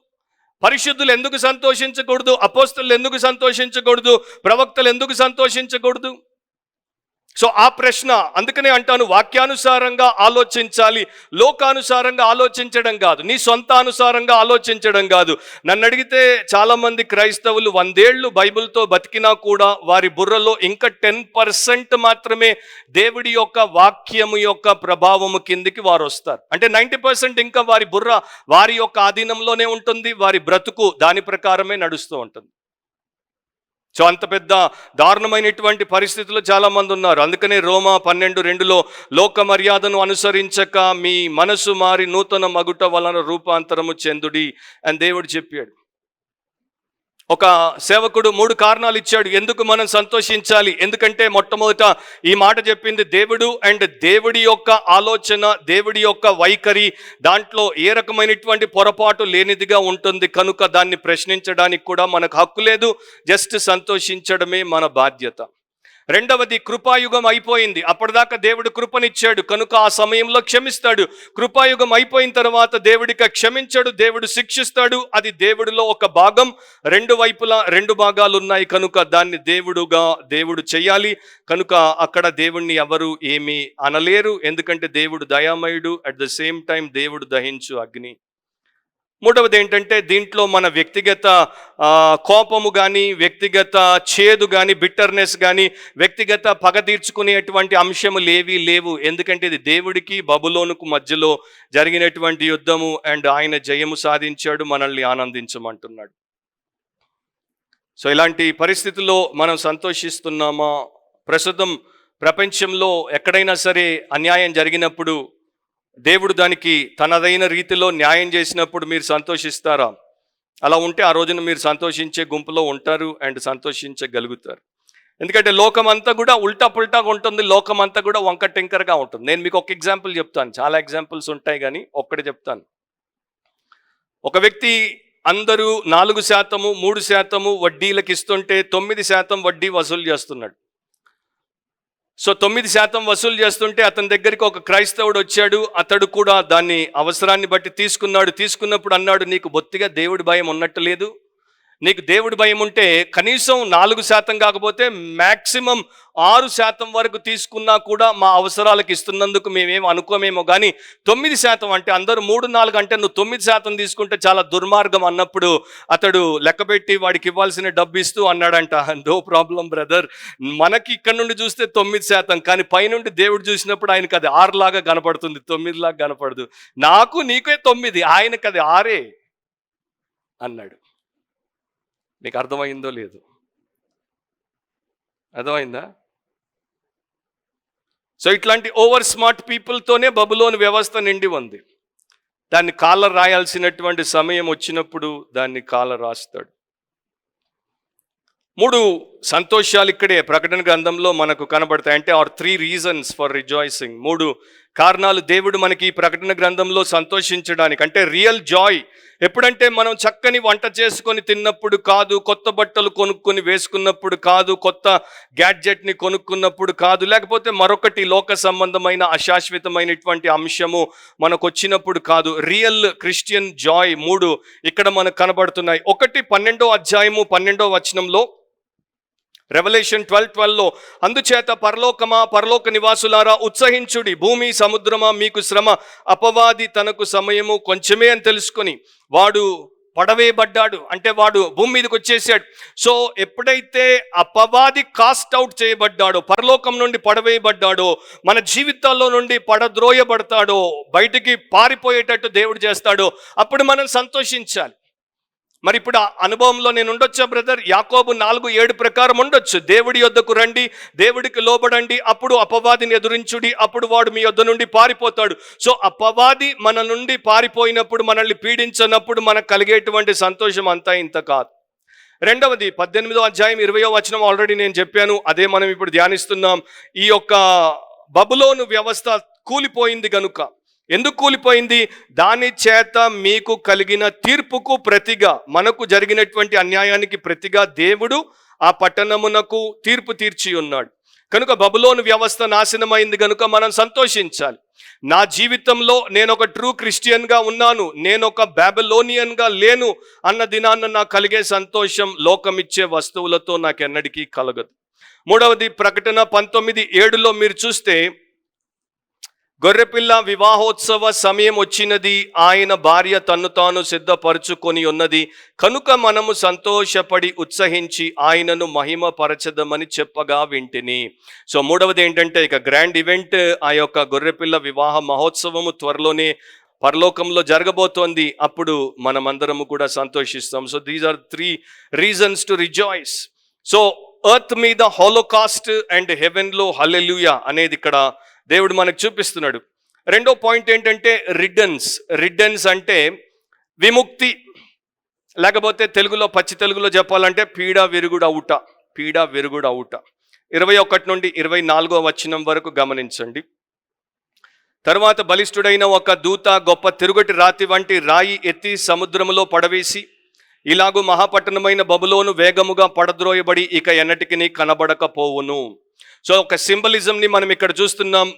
పరిశుద్ధులు ఎందుకు సంతోషించకూడదు? అపోస్తలులు ఎందుకు సంతోషించకూడదు? ప్రవక్తలు ఎందుకు సంతోషించకూడదు? సో ఆ ప్రశ్న, అందుకనే అంటాను, వాక్యానుసారంగా ఆలోచించాలి, లోకానుసారంగా ఆలోచించడం కాదు, నీ సొంత అనుసారంగా ఆలోచించడం కాదు. నన్ను అడిగితే చాలామంది క్రైస్తవులు 100 ఏళ్ళు బైబిల్తో బతికినా కూడా వారి బుర్రలో ఇంకా 10% మాత్రమే దేవుడి యొక్క వాక్యము యొక్క ప్రభావము కిందికి వారు వస్తారు. అంటే 90% ఇంకా వారి బుర్ర వారి యొక్క ఆధీనంలోనే ఉంటుంది, వారి బ్రతుకు దాని ప్రకారమే నడుస్తూ ఉంటుంది. సో అంత పెద్ద దారుణమైనటువంటి పరిస్థితుల్లో చాలామంది ఉన్నారు. అందుకనే రోమా 12:2లో లోక మర్యాదను అనుసరించక మీ మనసు మారి నూతన మగుట వలన రూపాంతరము చెందుడి అని దేవుడు చెప్పాడు. ఒక సేవకుడు 3 కారణాలు ఇచ్చాడు ఎందుకు మనం సంతోషించాలి. ఎందుకంటే మొట్టమొదట ఈ మాట చెప్పింది దేవుడు, అండ్ దేవుడి యొక్క ఆలోచన, దేవుడి యొక్క వైఖరి దాంట్లో ఏ రకమైనటువంటి పొరపాటు లేనిదిగా ఉంటుంది. కనుక దాన్ని ప్రశ్నించడానికి కూడా మనకు హక్కు లేదు, జస్ట్ సంతోషించడమే మన బాధ్యత. రెండవది, కృపాయుగం అయిపోయింది. అప్పటిదాకా దేవుడు కృపనిచ్చాడు కనుక ఆ సమయంలో క్షమిస్తాడు. కృపాయుగం అయిపోయిన తర్వాత దేవుడికి క్షమించాడు, దేవుడు శిక్షిస్తాడు. అది దేవుడిలో ఒక భాగం. రెండు వైపులా 2 భాగాలు ఉన్నాయి కనుక దాన్ని దేవుడు చెయ్యాలి. కనుక అక్కడ దేవుణ్ణి ఎవరు ఏమీ అనలేరు, ఎందుకంటే దేవుడు దయామయుడు, అట్ ద సేమ్ టైం దేవుడు దహించు అగ్ని. మూడవది ఏంటంటే, దీంట్లో మన వ్యక్తిగత కోపము కానీ, వ్యక్తిగత చేదు కానీ, బిట్టర్నెస్ కానీ, వ్యక్తిగత పగ తీర్చుకునేటువంటి అంశములు ఏవీ లేవు. ఎందుకంటే ఇది దేవుడికి బబులోనుకు మధ్యలో జరిగినటువంటి యుద్ధము, అండ్ ఆయన జయము సాధించాడు, మనల్ని ఆనందించమంటున్నాడు. సో ఇలాంటి పరిస్థితుల్లో మనం సంతోషిస్తున్నామా? ప్రస్తుతం ప్రపంచంలో ఎక్కడైనా సరే అన్యాయం జరిగినప్పుడు దేవుడు దానికి తనదైన రీతిలో న్యాయం చేసినప్పుడు మీరు సంతోషిస్తారా? అలా ఉంటే ఆ రోజున మీరు సంతోషించే గుంపులో ఉంటారు అండ్ సంతోషించగలుగుతారు. ఎందుకంటే లోకమంతా కూడా ఉల్టా పుల్టాగా ఉంటుంది, లోకమంతా కూడా వంక టింకర్గా ఉంటుంది. నేను మీకు ఒక ఎగ్జాంపుల్ చెప్తాను, చాలా ఎగ్జాంపుల్స్ ఉంటాయి కానీ ఒక్కటి చెప్తాను. ఒక వ్యక్తి అందరూ 4%, 3% వడ్డీలకు ఇస్తుంటే 9% వడ్డీ వసూలు చేస్తున్నాడు. సో 9% వసూలు చేస్తుంటే అతని దగ్గరికి ఒక క్రైస్తవుడు వచ్చాడు. అతడు కూడా దాన్ని అవసరాన్ని బట్టి తీసుకున్నప్పుడు అన్నాడు, నీకు బొత్తిగా దేవుడి భయం ఉన్నట్టు లేదు. నీకు దేవుడి భయం ఉంటే కనీసం 4% కాకపోతే మ్యాక్సిమం 6% వరకు తీసుకున్నా కూడా మా అవసరాలకు ఇస్తున్నందుకు మేమేం అనుకోమేమో, కానీ 9% అంటే అందరూ 3-4 అంటే నువ్వు 9% తీసుకుంటే చాలా దుర్మార్గం అన్నప్పుడు అతడు లెక్కపెట్టి వాడికి ఇవ్వాల్సిన డబ్బు ఇస్తూ అన్నాడంట, నో ప్రాబ్లం బ్రదర్, మనకి ఇక్కడ నుండి చూస్తే 9%, కానీ పైనుండి దేవుడు చూసినప్పుడు ఆయనకు అది 6 లాగా కనపడుతుంది, 9 లాగా కనపడదు. నాకు నీకే 9, ఆయనకు అది 6 అన్నాడు. నీకు అర్థమైందో లేదు? అర్థమైందా? సో ఇట్లాంటి ఓవర్ స్మార్ట్ పీపుల్తోనే బబులోను వ్యవస్థ నిండి ఉంది. దాన్ని కాలర్ రాయాల్సినటువంటి సమయం వచ్చినప్పుడు దాన్ని కాలర్ రాస్తాడు. 3 సంతోషాలు ఇక్కడే ప్రకటన గ్రంథంలో మనకు కనబడతాయి. అంటే 3 reasons ఫర్ రిజాయిసింగ్. 3 కారణాలు దేవుడు మనకి ఈ ప్రకటన గ్రంథంలో సంతోషించడానికి. అంటే రియల్ జాయ్ ఎప్పుడంటే మనం చక్కని వంట చేసుకొని తిన్నప్పుడు కాదు, కొత్త బట్టలు కొనుక్కొని వేసుకున్నప్పుడు కాదు, కొత్త గ్యాడ్జెట్ని కొనుక్కున్నప్పుడు కాదు, లేకపోతే మరొకటి లోక సంబంధమైన అశాశ్వతమైనటువంటి అంశము మనకు వచ్చినప్పుడు కాదు. రియల్ క్రిస్టియన్ జాయ్ 3 ఇక్కడ మనకు కనబడుతున్నాయి. 12వ అధ్యాయము 12వ వచనంలో, రెవల్యూషన్ 12:12లో, అందుచేత పరలోక నివాసులారా ఉత్సహించుడి, భూమి సముద్రమా మీకు శ్రమ, అపవాది తనకు సమయము కొంచెమే అని తెలుసుకొని వాడు పడవేయబడ్డాడు. అంటే వాడు భూమి మీదకి వచ్చేసాడు. సో ఎప్పుడైతే అపవాది కాస్ట్ అవుట్ చేయబడ్డాడో, పరలోకం నుండి పడవేయబడ్డాడో, మన జీవితాల్లో నుండి పడద్రోయబడతాడో, బయటికి పారిపోయేటట్టు దేవుడు చేస్తాడో, అప్పుడు మనం సంతోషించాలి. మరి ఇప్పుడు ఆ అనుభవంలో నేను ఉండొచ్చా బ్రదర్? యాకోబు 4:7 ప్రకారం ఉండొచ్చు. దేవుడి యొద్దకు రండి, దేవుడికి లోబడండి, అప్పుడు అపవాదిని ఎదురించుడి, అప్పుడు వాడు మీ యొద్ద నుండి పారిపోతాడు. సో అపవాది మన నుండి పారిపోయినప్పుడు, మనల్ని పీడించినప్పుడు మనకు కలిగేటువంటి సంతోషం అంతా ఇంత కాదు. రెండవది 18వ అధ్యాయం 20వ వచనం ఆల్రెడీ నేను చెప్పాను, అదే మనం ఇప్పుడు ధ్యానిస్తున్నాం. ఈ యొక్క బబులోను వ్యవస్థ కూలిపోయింది కనుక. ఎందుకు కూలిపోయింది? దాని చేత మీకు కలిగిన తీర్పుకు ప్రతిగా, మనకు జరిగినటువంటి అన్యాయానికి ప్రతిగా దేవుడు ఆ పట్టణమునకు తీర్పు తీర్చి ఉన్నాడు. కనుక బబులోను వ్యవస్థ నాశనమైంది కనుక మనం సంతోషించాలి. నా జీవితంలో నేను ఒక ట్రూ క్రిస్టియన్గా ఉన్నాను, నేను ఒక బాబిలోనియన్గా లేను అన్న దినాన్న నాకు కలిగే సంతోషం లోకమిచ్చే వస్తువులతో నాకు ఎన్నటికీ కలగదు. మూడవది ప్రకటన 19:7 మీరు చూస్తే, గొర్రెపిల్ల వివాహోత్సవ సమయం వచ్చినది, ఆయన భార్య తన్ను తాను సిద్ధపరచుకొని ఉన్నది, కనుక మనము సంతోషపడి ఉత్సహించి ఆయనను మహిమ పరచదమని చెప్పగా వింటిని. సో మూడవది ఏంటంటే, ఇక గ్రాండ్ ఈవెంట్, ఆ యొక్క గొర్రెపిల్ల వివాహ మహోత్సవము త్వరలోనే పరలోకంలో జరగబోతోంది. అప్పుడు మనమందరము కూడా సంతోషిస్తాం. So these are 3 reasons to rejoice. So earth మీద హోలోకాస్ట్ అండ్ హెవెన్లో హల్లెలూయా అనేది ఇక్కడ దేవుడు మనకు చూపిస్తున్నాడు. రెండో పాయింట్ ఏంటంటే రిడెన్స్ అంటే విముక్తి, లేకపోతే తెలుగులో పచ్చి తెలుగులో చెప్పాలంటే పీడ విరుగుడు అవుట. 21 నుండి 24వ వచనం వరకు గమనించండి. తర్వాత బలిష్ఠుడైన ఒక దూత గొప్ప తిరుగటి రాతి వంటి రాయి ఎత్తి సముద్రములో పడవేసి, ఇలాగూ మహాపట్టణమైన బబులోను వేగముగా పడద్రోయబడి ఇక ఎన్నటికి కనబడకపోవును. సో ఒక సింబలిజంని మనం ఇక్కడ చూస్తున్నాం.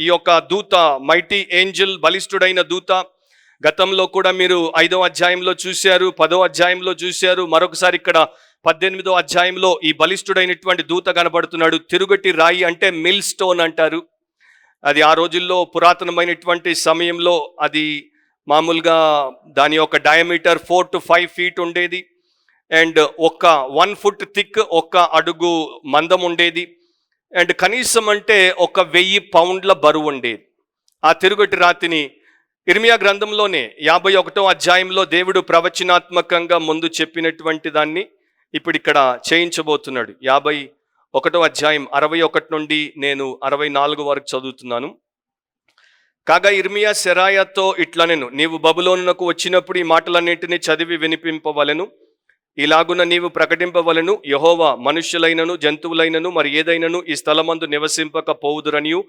ఈ యొక్క దూత, మైటీ ఏంజల్, బలిష్ఠుడైన దూత, గతంలో కూడా మీరు 5వ అధ్యాయంలో చూశారు, 10వ అధ్యాయంలో చూశారు. మరొకసారి ఇక్కడ 18వ అధ్యాయంలో ఈ బలిష్ఠుడైనటువంటి దూత కనబడుతున్నాడు. తిరుగటి రాయి అంటే మిల్ స్టోన్ అంటారు. అది ఆ రోజుల్లో పురాతనమైనటువంటి సమయంలో అది మామూలుగా దాని యొక్క డయామీటర్ 4 to 5 feet ఉండేది. అండ్ 1 foot థిక్, 1 అడుగు మందం ఉండేది. అండ్ కనీసం అంటే 1000 పౌండ్ల బరువు ఉండేది. ఆ తిరుగటి రాతిని ఇర్మియా గ్రంథంలోనే 51వ అధ్యాయంలో దేవుడు ప్రవచనాత్మకంగా ముందు చెప్పినటువంటి దాన్ని ఇప్పుడు ఇక్కడ చేయించబోతున్నాడు. 51వ అధ్యాయం 61 నుండి నేను 64 వరకు చదువుతున్నాను. కాగా ఇర్మియా సెరాయాతో ఇట్లనెను, నీవు బబులోనునకు వచ్చినప్పుడు ఈ మాటలన్నింటినీ చదివి వినిపింపవలెను. ఇలాగున నీవు ప్రకటింపవలను, యెహోవా మనుష్యులైనను జంతువులైనను మరి ఏదైనను ఈ స్థలమందు నివసింపకపోవుదురనియు,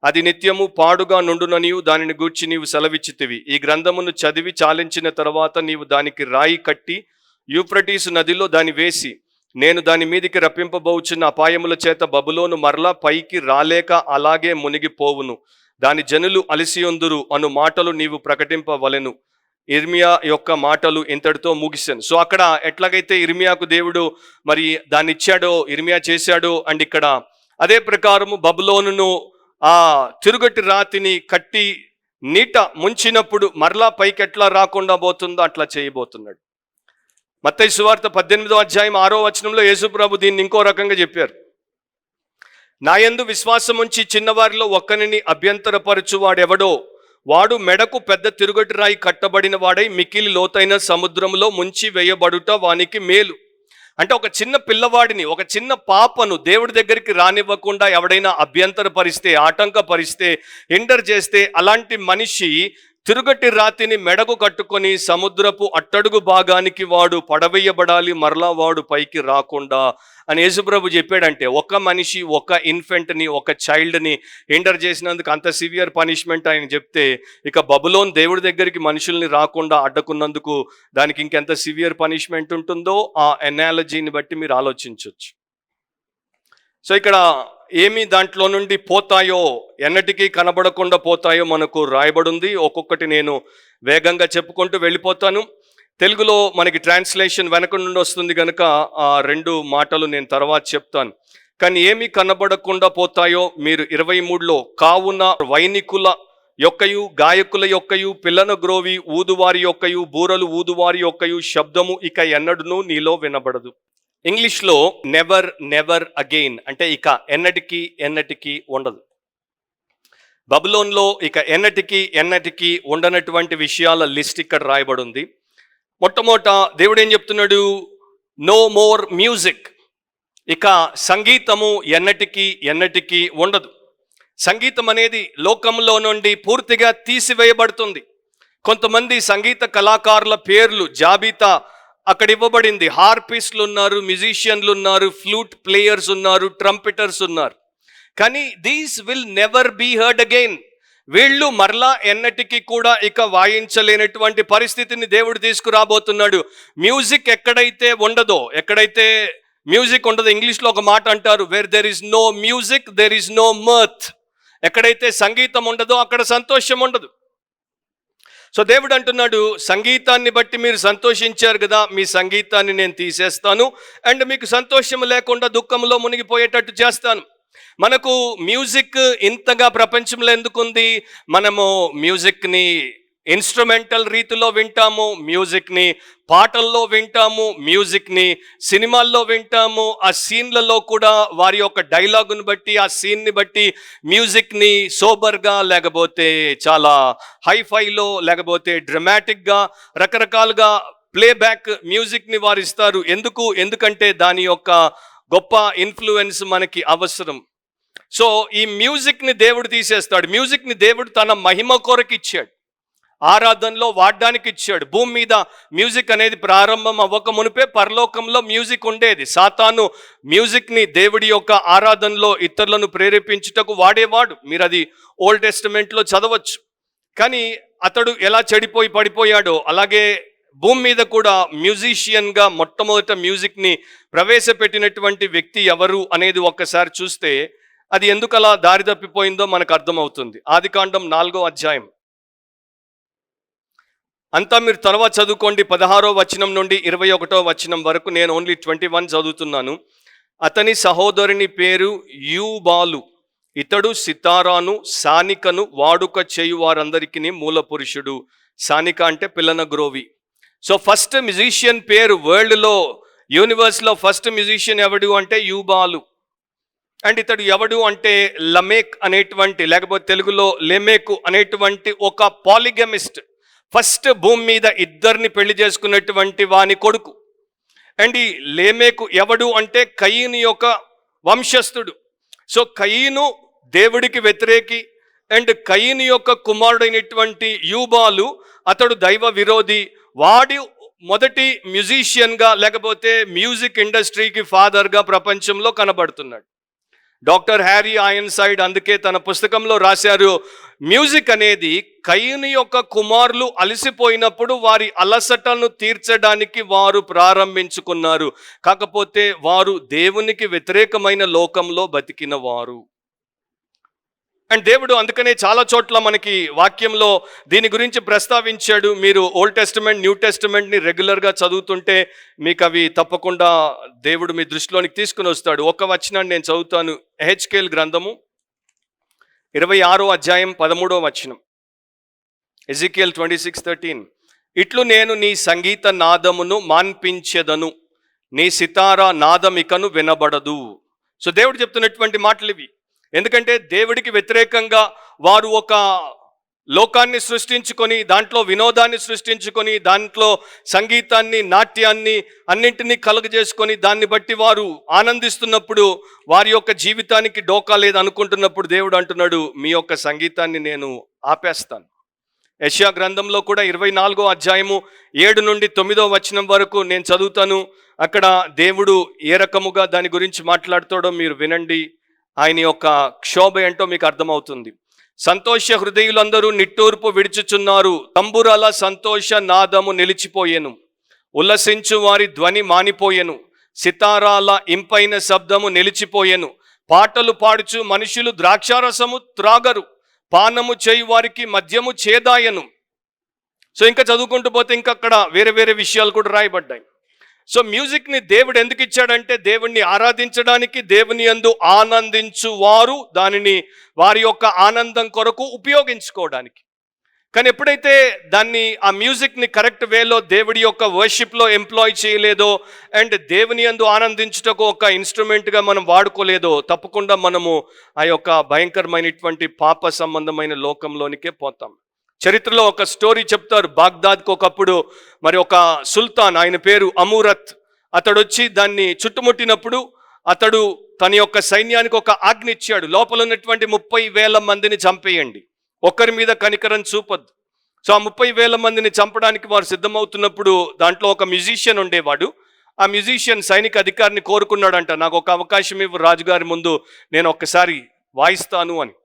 అది నిత్యము పాడుగా నుండుననియు దానిని గూర్చి నీవు సెలవిచ్చితివి. ఈ గ్రంథమును చదివి చాలించిన తర్వాత నీవు దానికి రాయి కట్టి యూఫ్రటీసు నదిలో దాన్ని వేసి, నేను దాని మీదికి రప్పింపబోచున్న అపాయముల చేత బబులోను మరలా పైకి రాలేక అలాగే మునిగిపోవును, దాని జనులు అలిసియుందురు అను మాటలు నీవు ప్రకటింపవలెను. ఇర్మియా యొక్క మాటలు ఇంతటితో ముగిశాను. సో అక్కడ ఎట్లాగైతే ఇర్మియాకు దేవుడు మరి దాన్ని ఇచ్చాడో, ఇర్మియా చేశాడో, అండ్ ఇక్కడ అదే ప్రకారము బబులోనును ఆ తిరుగటి రాతిని కట్టి నీట ముంచినప్పుడు మరలా పైకి ఎట్లా రాకుండా పోతుందో అట్లా చేయబోతున్నాడు. మత్తయి సువార్త 18వ అధ్యాయం 6వ వచనంలో యేసుప్రభు దీన్ని ఇంకో రకంగా చెప్పారు. నా యందు విశ్వాసం ఉంచి చిన్నవారిలో ఒక్కనిని అభ్యంతరపరచువాడెవడో వాడు మెడకు పెద్ద తిరుగటి రాయి కట్టబడిన వాడై మిక్కిలి లోతైన సముద్రంలో ముంచి వేయబడుట వానికి మేలు. అంటే ఒక చిన్న పిల్లవాడిని, ఒక చిన్న పాపను దేవుడి దగ్గరికి రానివ్వకుండా ఎవడైనా అభ్యంతరపరిస్తే, ఆటంకపరిస్తే, హిండర్ చేస్తే, అలాంటి మనిషి తిరుగటి రాతిని మెడకు కట్టుకొని సముద్రపు అట్టడుగు భాగానికి వాడు పడవేయబడాలి, మరలా వాడు పైకి రాకుండా అని యేసుప్రభు చెప్పాడంటే, ఒక మనిషి, ఒక ఇన్ఫెంట్ని, ఒక చైల్డ్ని హిండర్ చేసినందుకు అంత సివియర్ పనిష్మెంట్ ఆయన చెప్తే, ఇక బబులోన్ దేవుడి దగ్గరికి మనుషుల్ని రాకుండా అడ్డుకున్నందుకు దానికి ఇంకెంత సివియర్ పనిష్మెంట్ ఉంటుందో ఆ ఎనాలజీని బట్టి మీరు ఆలోచించవచ్చు. సో ఇక్కడ ఏమి దాంట్లో నుండి పోతాయో, ఎన్నటికీ కనబడకుండా పోతాయో మనకు రాయబడింది. ఒక్కొక్కటి నేను వేగంగా చెప్పుకుంటూ వెళ్ళిపోతాను. తెలుగులో మనకి ట్రాన్స్లేషన్ వెనక నుండి వస్తుంది కనుక ఆ 2 మాటలు నేను తర్వాత చెప్తాను. కానీ ఏమి కనబడకుండా పోతాయో మీరు 23లో, కావున వైనికుల యొక్కయు గాయకుల యొక్కయు పిల్లన గ్రోవి ఊదువారి యొక్కయు బూరలు ఊదువారి యొక్కయు శబ్దము ఇక ఎన్నడూనూ నీలో వినబడదు. ఇంగ్లీష్లో నెవర్ అగైన్ అంటే ఇక ఎన్నటికీ ఉండదు. బబులోన్లో ఇక ఎన్నటికీ ఉండనటువంటి విషయాల లిస్ట్ ఇక్కడ రాయబడి ఉంది. మొట్టమొదట దేవుడు ఏం చెప్తున్నాడు? No more music. ఇక సంగీతము ఎన్నటికీ ఉండదు. సంగీతం అనేది లోకంలో నుండి పూర్తిగా తీసివేయబడుతుంది. కొంతమంది సంగీత కళాకారుల పేర్లు జాబితా అక్కడ ఇవ్వబడింది. హార్పిస్టులు ఉన్నారు, మ్యూజిషియన్లు ఉన్నారు, ఫ్లూట్ ప్లేయర్స్ ఉన్నారు, ట్రంపెటర్స్ ఉన్నారు. కానీ these will never be heard again. వీళ్ళు మరలా ఎన్నటికీ కూడా ఇక వాయించలేనటువంటి పరిస్థితిని దేవుడు తీసుకురాబోతున్నాడు. మ్యూజిక్ ఎక్కడైతే మ్యూజిక్ ఉండదో, ఇంగ్లీష్లో ఒక మాట అంటారు, where there is no music there is no mirth. ఎక్కడైతే సంగీతం ఉండదో అక్కడ సంతోషం ఉండదు. సో దేవుడు అంటున్నాడు, సంగీతాన్ని బట్టి మీరు సంతోషించారు కదా, మీ సంగీతాన్ని నేను తీసేస్తాను అండ్ మీకు సంతోషం లేకుండా దుఃఖంలో మునిగిపోయేటట్టు చేస్తాను. మనకు మ్యూజిక్ ఇంతగా ప్రపంచంలో ఎందుకుంది? మనము మ్యూజిక్ని ఇన్స్ట్రుమెంటల్ రీతిలో వింటాము, మ్యూజిక్ని పాటల్లో వింటాము, మ్యూజిక్ని సినిమాల్లో వింటాము. ఆ సీన్లలో కూడా వారి యొక్క డైలాగుని బట్టి, ఆ సీన్ని బట్టి మ్యూజిక్ని సోబర్గా, లేకపోతే చాలా హైఫైలో, లేకపోతే డ్రమాటిక్గా, రకరకాలుగా ప్లేబ్యాక్ మ్యూజిక్ని వారు ఇస్తారు. ఎందుకంటే దాని యొక్క గొప్ప ఇన్ఫ్లుయెన్స్ మనకి అవసరం. సో ఈ మ్యూజిక్ని దేవుడు తీసేస్తాడు. మ్యూజిక్ని దేవుడు తన మహిమ కొరకు ఇచ్చాడు, ఆరాధనలో వాడడానికి ఇచ్చాడు. భూమి మీద మ్యూజిక్ అనేది ప్రారంభం అవ్వక మునిపే పరలోకంలో మ్యూజిక్ ఉండేది. సాతాను మ్యూజిక్ని దేవుడి యొక్క ఆరాధనలో ఇతరులను ప్రేరేపించుటకు వాడేవాడు. మీరు అది ఓల్డ్ టెస్టమెంట్లో చదవచ్చు. కానీ అతడు ఎలా చెడిపోయి పడిపోయాడో అలాగే భూమి మీద కూడా మ్యూజిషియన్గా మొట్టమొదట మ్యూజిక్ని ప్రవేశపెట్టినటువంటి వ్యక్తి ఎవరు అనేది ఒక్కసారి చూస్తే అది ఎందుకు అలా దారి తప్పిపోయిందో మనకు అర్థమవుతుంది. ఆదికాండం 4వ అధ్యాయం అంతా మీరు తర్వాత చదువుకోండి. 16వ వచనం నుండి 21వ వచనం వరకు. నేను ఓన్లీ 21 చదువుతున్నాను. అతని సహోదరుని పేరు యూబాలు. ఇతడు సితారాను, సానికను వాడుక చేయు వారందరికీ మూల పురుషుడు. సానిక అంటే పిల్లన గ్రోవి. సో ఫస్ట్ మ్యూజిషియన్ పేరు వరల్డ్లో, యూనివర్స్లో ఫస్ట్ మ్యూజిషియన్ ఎవడు అంటే యూబాలు. అండ్ ఇతడు ఎవడు అంటే లమేక్ అనేటువంటి, లేకపోతే తెలుగులో లెమేకు అనేటువంటి ఒక పాలిగమిస్ట్. ఫస్ట్ భూమి మీద ఇద్దరిని పెళ్లి చేసుకున్నటువంటి వాని కొడుకు. అండ్ ఈ లేమేకు ఎవడు అంటే కయీను యొక్క వంశస్థుడు. సో కయీను దేవుడికి వ్యతిరేకి అండ్ కయీను యొక్క కుమారుడైనటువంటి యూబాలు అతడు దైవ విరోధి. వాడి మొదటి మ్యూజిషియన్గా, లేకపోతే మ్యూజిక్ ఇండస్ట్రీకి ఫాదర్గా ప్రపంచంలో కనబడుతున్నాడు. డాక్టర్ హ్యారీ ఐన్సైడ్ అందుకే తన పుస్తకంలో రాశారు, మ్యూజిక్ అనేది కయీను యొక్క కుమారులు అలసిపోయినప్పుడు వారి అలసటను తీర్చడానికి వారు ప్రారంభించుకున్నారు. కాకపోతే వారు దేవునికి వ్యతిరేకమైన లోకంలో బతికిన వారు. అండ్ దేవుడు అందుకనే చాలా చోట్ల మనకి వాక్యంలో దీని గురించి ప్రస్తావించాడు. మీరు ఓల్డ్ టెస్టమెంట్, న్యూ టెస్టమెంట్ని రెగ్యులర్గా చదువుతుంటే మీకు అవి తప్పకుండా దేవుడు మీ దృష్టిలోనికి తీసుకుని వస్తాడు. ఒక వచనాన్ని నేను చదువుతాను. ఎహెచ్కేల్ గ్రంథము 26వ అధ్యాయం 13వ వచనం. ఎజికియల్ 26:13. ఇట్లు నేను నీ సంగీత నాదమును మాన్పించెదను, నీ సితారా నాదమికను వినబడదు. సో దేవుడు చెప్తున్నటువంటి మాటలు ఇవి. ఎందుకంటే దేవుడికి వ్యతిరేకంగా వారు ఒక లోకాన్ని సృష్టించుకొని, దాంట్లో వినోదాన్ని సృష్టించుకొని, దాంట్లో సంగీతాన్ని, నాట్యాన్ని అన్నింటినీ కలుగజేసుకొని దాన్ని బట్టి వారు ఆనందిస్తున్నప్పుడు వారి యొక్క జీవితానికి డోకా లేదు అనుకుంటున్నప్పుడు దేవుడు అంటున్నాడు, మీ యొక్క సంగీతాన్ని నేను ఆపేస్తాను. యెషయా గ్రంథంలో కూడా 24వ అధ్యాయము 7 నుండి 9వ వచనం వరకు నేను చదువుతాను. అక్కడ దేవుడు ఏ రకముగా దాని గురించి మాట్లాడుతాడో మీరు వినండి. ఆయన యొక్క క్షోభ ఏంటో మీకు అర్థమవుతుంది. సంతోష హృదయులందరూ నిట్టూర్పు విడుచుచున్నారు, తంబురాల సంతోష నాదము నిలిచిపోయెను, ఉల్లసించు వారి ధ్వని మానిపోయెను, సితారాల ఇంపైన శబ్దము నిలిచిపోయెను, పాటలు పాడుచు మనుషులు ద్రాక్షారసము త్రాగరు, పానము చేయి వారికి మద్యము చేదాయను. సో ఇంకా చదువుకుంటూ పోతే ఇంకా అక్కడ వేరే వేరే విషయాలు కూడా రాయబడ్డాయి. సో మ్యూజిక్ని దేవుడు ఎందుకు ఇచ్చాడంటే దేవుణ్ణి ఆరాధించడానికి, దేవుని యందు ఆనందించు వారు దానిని వారి యొక్క ఆనందం కొరకు ఉపయోగించుకోవడానికి. కానీ ఎప్పుడైతే దాన్ని ఆ మ్యూజిక్ని కరెక్ట్ వేలో దేవుడి యొక్క వర్షిప్లో ఎంప్లాయ్ చేయలేదో అండ్ దేవుని యందు ఆనందించుటకు ఒక ఇన్స్ట్రుమెంట్గా మనం వాడుకోలేదో తప్పకుండా మనము ఆ యొక్క భయంకరమైనటువంటి పాప సంబంధమైన లోకంలోనికే పోతాం. చరిత్రలో ఒక స్టోరీ చెప్తారు. బాగ్దాద్కి ఒకప్పుడు మరి ఒక సుల్తాన్, ఆయన పేరు అమూరత్, అతడు వచ్చి దాన్ని చుట్టుముట్టినప్పుడు అతడు తన యొక్క సైన్యానికి ఒక ఆజ్ఞ ఇచ్చాడు, లోపల ఉన్నటువంటి 30,000 మందిని చంపేయండి, ఒక్కరి మీద కనికరం చూపొద్దు. సో ఆ 30,000 మందిని చంపడానికి వారు సిద్ధమవుతున్నప్పుడు దాంట్లో ఒక మ్యూజిషియన్ ఉండేవాడు. ఆ మ్యూజిషియన్ సైనిక అధికారిని కోరుకున్నాడంట, నాకు ఒక అవకాశం ఇవ్వు రాజుగారి ముందు, నేను ఒక్కసారి వాయిస్తాను అని.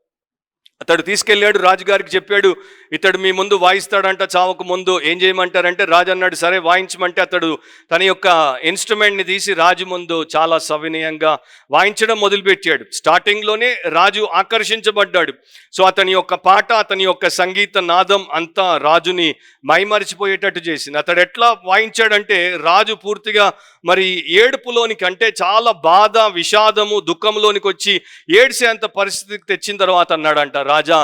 అతడు తీసుకెళ్ళాడు, రాజుగారికి చెప్పాడు, ఇతడు మీ ముందు వాయిస్తాడంట చావకు ముందు, ఏం చేయమంటారంటే రాజు అన్నాడు సరే వాయించమంటే అతడు తన యొక్క ఇన్స్ట్రుమెంట్ని తీసి రాజు ముందు చాలా సవినయంగా వాయించడం మొదలుపెట్టాడు. స్టార్టింగ్లోనే రాజు ఆకర్షించబడ్డాడు. సో అతని యొక్క పాట, అతని యొక్క సంగీత నాదం అంతా రాజుని మైమరిచిపోయేటట్టు చేసింది. అతడు ఎట్లా వాయించాడంటే రాజు పూర్తిగా మరి ఏడుపులోనికి, అంటే చాలా బాధ, విషాదము, దుఃఖంలోనికి వచ్చి ఏడ్చేంత పరిస్థితికి తెచ్చిన తర్వాత అన్నాడంట, రాజా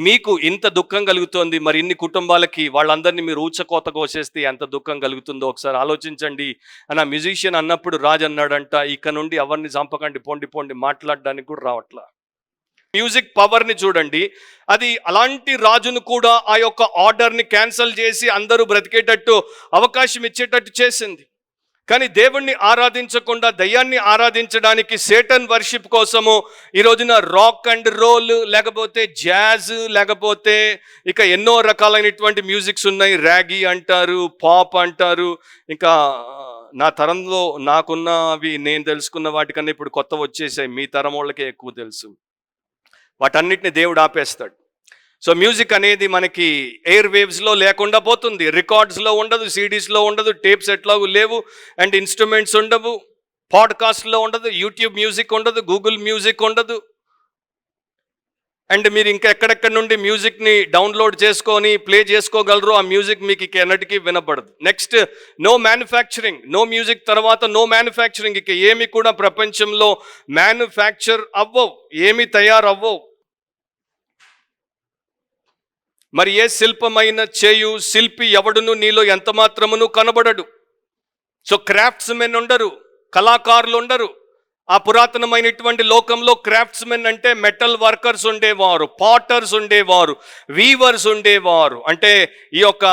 మీకు ఇంత దుఃఖం కలుగుతోంది, మరి ఇన్ని కుటుంబాలకి వాళ్ళందరినీ మీరు ఊచకోత కోసేస్తే ఎంత దుఃఖం కలుగుతుందో ఒకసారి ఆలోచించండి అని ఆ మ్యూజిషియన్ అన్నప్పుడు రాజు అన్నాడంట, ఇక నుండి ఎవరిని చంపకండి, పొండి పొండి, మాట్లాడడానికి కూడా రావట్లా. మ్యూజిక్ పవర్ని చూడండి. అది అలాంటి రాజును కూడా ఆ యొక్క ఆర్డర్ని క్యాన్సిల్ చేసి అందరూ బ్రతికేటట్టు అవకాశం ఇచ్చేటట్టు చేసింది. కానీ దేవుణ్ణి ఆరాధించకుండా దయ్యాన్ని ఆరాధించడానికి, సేటన్ వర్షిప్ కోసము ఈ రోజున రాక్ అండ్ రోల్, లేకపోతే జాజ్, లేకపోతే ఇక ఎన్నో రకాలైనటువంటి మ్యూజిక్స్ ఉన్నాయి. ర్యాగీ అంటారు, పాప్ అంటారు. ఇంకా నా తరంలో నాకున్నవి, నేను తెలుసుకున్న వాటికన్నా ఇప్పుడు కొత్త వచ్చేసాయి, మీ తరం వాళ్ళకే ఎక్కువ తెలుసు. వాటన్నిటిని దేవుడు ఆపేస్తాడు. సో మ్యూజిక్ అనేది మనకి ఎయిర్ వేవ్స్లో లేకుండా పోతుంది, రికార్డ్స్లో ఉండదు, సిడీస్లో ఉండదు, టేప్స్ ఎట్లాగూ లేవు, అండ్ ఇన్స్ట్రుమెంట్స్ ఉండవు, పాడ్కాస్ట్లో ఉండదు, యూట్యూబ్ మ్యూజిక్ ఉండదు, గూగుల్ మ్యూజిక్ ఉండదు, అండ్ మీరు ఇంకా ఎక్కడెక్కడ నుండి మ్యూజిక్ని డౌన్లోడ్ చేసుకొని ప్లే చేసుకోగలరు, ఆ మ్యూజిక్ మీకు ఇక ఎన్నటికీ వినపడదు. Next, no manufacturing. No music తర్వాత నో మ్యానుఫ్యాక్చరింగ్. ఇక ఏమి కూడా ప్రపంచంలో మ్యానుఫ్యాక్చర్ అవ్వవు, ఏమి తయారవ్వవు. మరి ఏ శిల్పమైన చేయు శిల్పి ఎవడును నీలో ఎంత మాత్రమును కనబడడు. సో క్రాఫ్ట్స్ మెన్ ఉండరు, కళాకారులు ఉండరు. ఆ పురాతనమైనటువంటి లోకంలో క్రాఫ్ట్స్ మెన్ అంటే మెటల్ వర్కర్స్ ఉండేవారు, పాటర్స్ ఉండేవారు, వీవర్స్ ఉండేవారు, అంటే ఈ యొక్క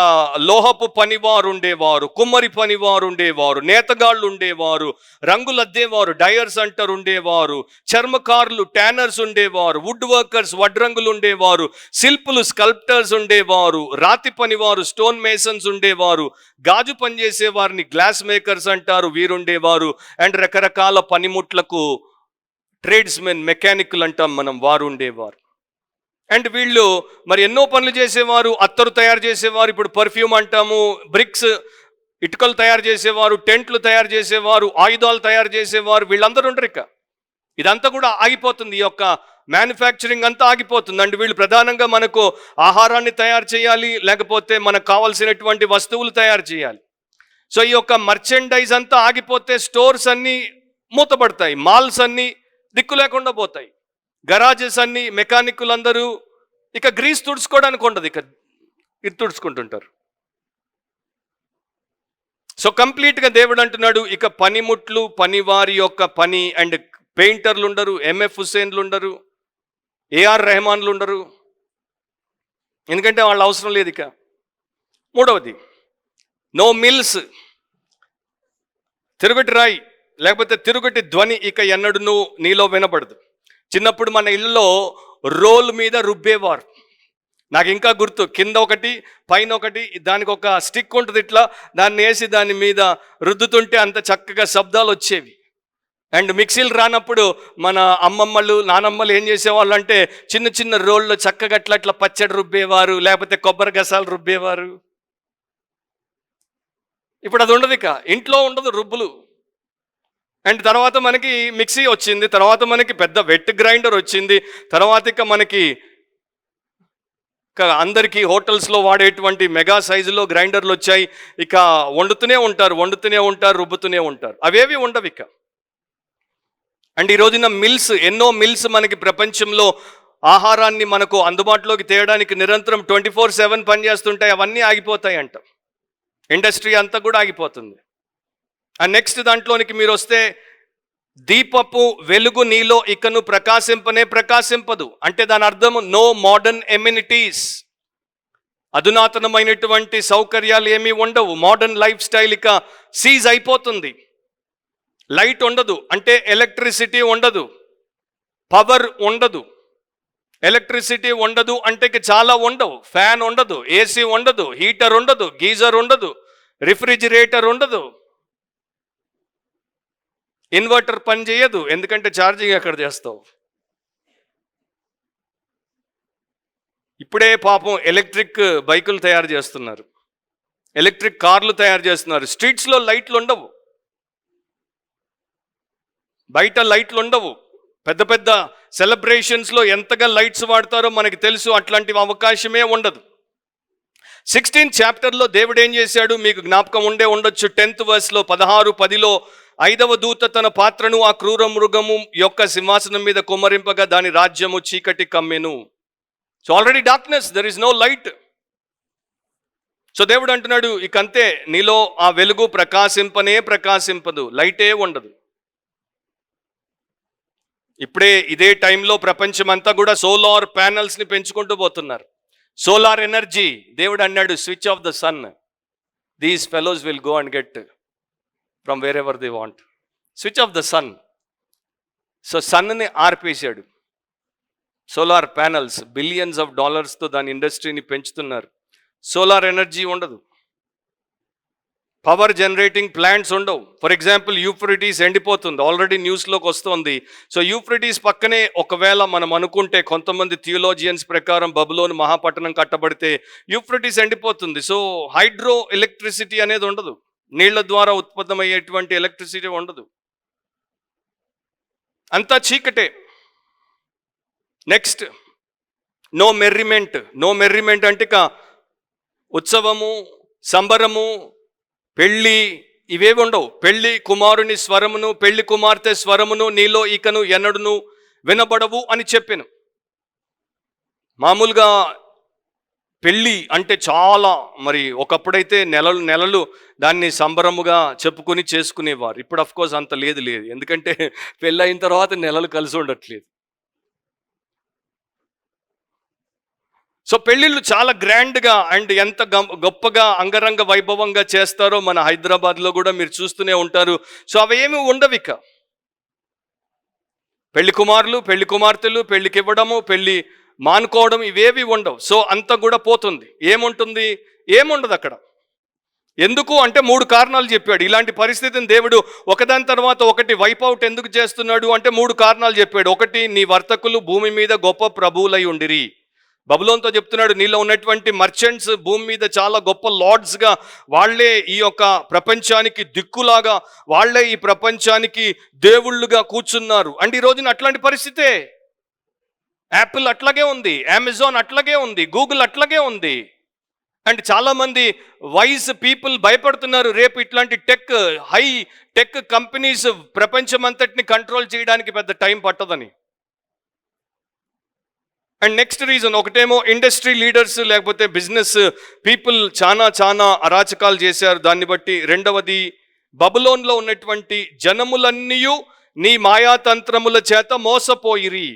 లోహపు పనివారు ఉండేవారు, కుమ్మరి పనివారు ఉండేవారు, నేతగాళ్ళు ఉండేవారు, రంగులద్దేవారు, డయర్స్ అంటారు ఉండేవారు, చర్మకారులు, ట్యానర్స్ ఉండేవారు, వుడ్ వర్కర్స్, వడ్రంగులు ఉండేవారు, శిల్పులు, స్కల్ప్టర్స్ ఉండేవారు, రాతి పనివారు, స్టోన్ మేసన్స్ ఉండేవారు, గాజు పనిచేసే వారిని గ్లాస్ మేకర్స్ అంటారు, వీరుండేవారు, అండ్ రకరకాల పనిముట్లకు ట్రేడ్స్మెన్, మెకానికల్ అంటాం మనం, వారు ఉండేవారు. అండ్ వీళ్ళు మరి ఎన్నో పనులు చేసేవారు. అత్తరు తయారు చేసేవారు, ఇప్పుడు పర్ఫ్యూమ్ అంటాము, బ్రిక్స్, ఇటుకలు తయారు చేసేవారు, టెంట్లు తయారు చేసేవారు, ఆయుధాలు తయారు చేసేవారు, వీళ్ళందరూ ఉండరు. ఇక ఇదంతా కూడా ఆగిపోతుంది, ఈ యొక్క మ్యానుఫ్యాక్చరింగ్ అంతా ఆగిపోతుంది. అండ్ వీళ్ళు ప్రధానంగా మనకు ఆహారాన్ని తయారు చేయాలి, లేకపోతే మనకు కావాల్సినటువంటి వస్తువులు తయారు చేయాలి. సో ఈ యొక్క మర్చెండైజ్ అంతా ఆగిపోతే స్టోర్స్ అన్నీ మూతపడతాయి, మాల్స్ అన్నీ దిక్కు లేకుండా పోతాయి, గరాజెస్ అన్నీ, మెకానికులు అందరూ ఇక గ్రీస్ తుడుచుకోవడానికి ఉండదు, ఇక ఇది తుడుచుకుంటుంటారు. సో కంప్లీట్గా దేవుడు అంటున్నాడు, ఇక పనిముట్లు, పనివారి యొక్క పని, అండ్ పెయింటర్లు ఉండరు, ఎంఎఫ్ హుసేన్లు ఉండరు, ఏఆర్ రెహమాన్లు ఉండరు, ఎందుకంటే వాళ్ళ అవసరం లేదు. ఇక మూడవది, నో మిల్స్. తిరుగటి రాయి లేకపోతే తిరుగటి ధ్వని ఇక ఎన్నడూ నీలో వినపడదు. చిన్నప్పుడు మన ఇళ్ళలో రోల్ మీద రుబ్బేవారు, నాకు ఇంకా గుర్తు, కింద ఒకటి పైన ఒకటి, దానికి ఒక స్టిక్ ఉంటుంది, ఇట్లా దాన్ని వేసి దాని మీద రుద్దుతుంటే అంత చక్కగా శబ్దాలు వచ్చేవి. అండ్ మిక్సీలు రానప్పుడు మన అమ్మమ్మలు, నానమ్మలు ఏం చేసేవాళ్ళు అంటే చిన్న చిన్న రోళ్ళు చక్కగా అట్లా పచ్చడి రుబ్బేవారు, లేకపోతే కొబ్బరి గసాలు రుబ్బేవారు. ఇప్పుడు అది ఉండదు, ఇక ఇంట్లో ఉండదు రుబ్బులు. అండ్ తర్వాత మనకి మిక్సీ వచ్చింది, తర్వాత మనకి పెద్ద వెట్ గ్రైండర్ వచ్చింది, తర్వాత ఇక మనకి అందరికీ హోటల్స్లో వాడేటువంటి మెగా సైజులో గ్రైండర్లు వచ్చాయి. ఇక వండుతూనే ఉంటారు, రుబ్బుతూనే ఉంటారు, అవేవి ఉండవు ఇక. అండ్ ఈ రోజున మిల్స్, ఎన్నో మిల్స్ మనకి ప్రపంచంలో ఆహారాన్ని మనకు అందుబాటులోకి తేయడానికి నిరంతరం 24/7 పనిచేస్తుంటాయి, అవన్నీ ఆగిపోతాయి అంట. ఇండస్ట్రీ అంతా కూడా ఆగిపోతుంది. అండ్ నెక్స్ట్ దాంట్లోనికి మీరు వస్తే, దీపపు వెలుగు నీలో ఇకను ప్రకాశింపదు. అంటే దాని అర్థం నో మోడర్న్ ఎమ్యూనిటీస్. అధునాతనమైనటువంటి సౌకర్యాలు ఏమీ ఉండవు. మోడర్న్ లైఫ్ స్టైల్ ఇక సీజ్ అయిపోతుంది. లైట్ ఉండదు, అంటే ఎలక్ట్రిసిటీ ఉండదు, పవర్ ఉండదు. ఎలక్ట్రిసిటీ ఉండదు అంటే ఇక చాలా ఉండవు. ఫ్యాన్ ఉండదు, ఏసీ ఉండదు, హీటర్ ఉండదు, గీజర్ ఉండదు, రిఫ్రిజిరేటర్ ఉండదు, ఇన్వర్టర్ పని చేయదు, ఎందుకంటే ఛార్జింగ్ ఎక్కడ చేస్తావు. ఇప్పుడే పాపం ఎలక్ట్రిక్ బైకులు తయారు చేస్తున్నారు, ఎలక్ట్రిక్ కార్లు తయారు చేస్తున్నారు. స్ట్రీట్స్లో లైట్లు ఉండవు, బయట లైట్లు ఉండవు. పెద్ద పెద్ద సెలబ్రేషన్స్లో ఎంతగా లైట్స్ వాడతారో మనకి తెలుసు. అట్లాంటి అవకాశమే ఉండదు. 16th చాప్టర్లో దేవుడు ఏం చేశాడు మీకు జ్ఞాపకం ఉండొచ్చు. 10th verseలో 16:10లో 5వ దూత తన పాత్రను ఆ క్రూర మృగము యొక్క సింహాసనం మీద కుమ్మరింపగా దాని రాజ్యము చీకటి కమ్మెను. So already darkness, there is no light. So దేవుడు అంటున్నాడు, ఇకంతే, నీలో ఆ వెలుగు ప్రకాశింపదు, లైటే ఉండదు. ఇప్పుడే ఇదే టైంలో ప్రపంచమంతా కూడా సోలార్ ప్యానల్స్ని పెంచుకుంటూ పోతున్నారు. Solar energy. దేవుడు అన్నాడు, switch off the sun, these fellows will go and get from wherever they want. Switch off the sun. So సన్ని ఆర్పేశాడు. సోలార్ ప్యానల్స్ బిలియన్స్ ఆఫ్ డాలర్స్తో దాని ఇండస్ట్రీని పెంచుతున్నారు. సోలార్ ఎనర్జీ ఉండదు, పవర్ జనరేటింగ్ ప్లాంట్స్ ఉండవు. ఫర్ ఎగ్జాంపుల్ యూఫ్రటీస్ ఎండిపోతుంది, already న్యూస్లోకి వస్తుంది. సో యూఫ్రటీస్ పక్కనే ఒకవేళ మనం అనుకుంటే, కొంతమంది థియోలాజియన్స్ ప్రకారం బబులోను మహాపట్టణం కట్టబడితే యూఫ్రటీస్ ఎండిపోతుంది. సో హైడ్రో ఎలక్ట్రిసిటీ అనేది ఉండదు, నీళ్ల ద్వారా ఉత్పన్నమయ్యేటువంటి ఎలక్ట్రిసిటీ ఉండదు, అంతా చీకటే. నెక్స్ట్, నో మెర్రిమెంట్ అంటే ఉత్సవము, సంబరము, పెళ్ళి ఇవేవి ఉండవు. పెళ్లి కుమారుని స్వరమును, పెళ్లి కుమార్తె స్వరమును నీలో ఇకను ఎన్నడును వినబడవు అని చెప్పాను. మామూలుగా పెళ్ళి అంటే చాలా, మరి ఒకప్పుడైతే నెలలు దాన్ని సంబరముగా చెప్పుకొని చేసుకునేవారు. ఇప్పుడు అఫ్కోర్స్ అంత లేదు. ఎందుకంటే పెళ్ళి అయిన తర్వాత నెలలు కలిసి ఉండట్లేదు. సో పెళ్ళిళ్ళు చాలా గ్రాండ్గా అండ్ ఎంత గొప్పగా అంగరంగ వైభవంగా చేస్తారో మన హైదరాబాద్లో కూడా మీరు చూస్తూనే ఉంటారు. సో అవేమి ఉండవు ఇక. పెళ్లి కుమారులు, పెళ్లి కుమార్తెలు, పెళ్లికి ఇవ్వడము, పెళ్లి మానుకోవడం, ఇవేవి ఉండవు. సో అంతా కూడా పోతుంది. ఏముండదు అక్కడ. ఎందుకు అంటే 3 కారణాలు చెప్పాడు. ఇలాంటి పరిస్థితిని దేవుడు ఒకదాని తర్వాత ఒకటి వైపౌట్ ఎందుకు చేస్తున్నాడు అంటే 3 కారణాలు చెప్పాడు. ఒకటి, నీ వర్తకులు భూమి మీద గొప్ప ప్రభువులై ఉండిరి. బబులోన్తో చెప్తున్నాడు, నీలో ఉన్నటువంటి మర్చెంట్స్ భూమి మీద చాలా గొప్ప లార్డ్స్గా, వాళ్లే ఈ యొక్క ప్రపంచానికి దిక్కులాగా, వాళ్లే ఈ ప్రపంచానికి దేవుళ్ళుగా కూర్చున్నారు. అంటే ఈ రోజున అట్లాంటి పరిస్థితే. యాపిల్ అట్లాగే ఉంది, అమెజాన్ అట్లాగే ఉంది, గూగుల్ అట్లాగే ఉంది. అండ్ చాలామంది వైజ్ పీపుల్ భయపడుతున్నారు, రేపు ఇట్లాంటి హై టెక్ కంపెనీస్ ప్రపంచమంతటిని కంట్రోల్ చేయడానికి పెద్ద టైం పట్టదని. అండ్ నెక్స్ట్ రీజన్, ఒకటేమో ఇండస్ట్రీ లీడర్స్ లేకపోతే బిజినెస్ పీపుల్ చాలా అరాచకాలు చేశారు దాన్ని బట్టి. రెండవది, బబులోన్లో ఉన్నటువంటి జనములన్నీ నీ మాయాతంత్రముల చేత మోసపోయిరి.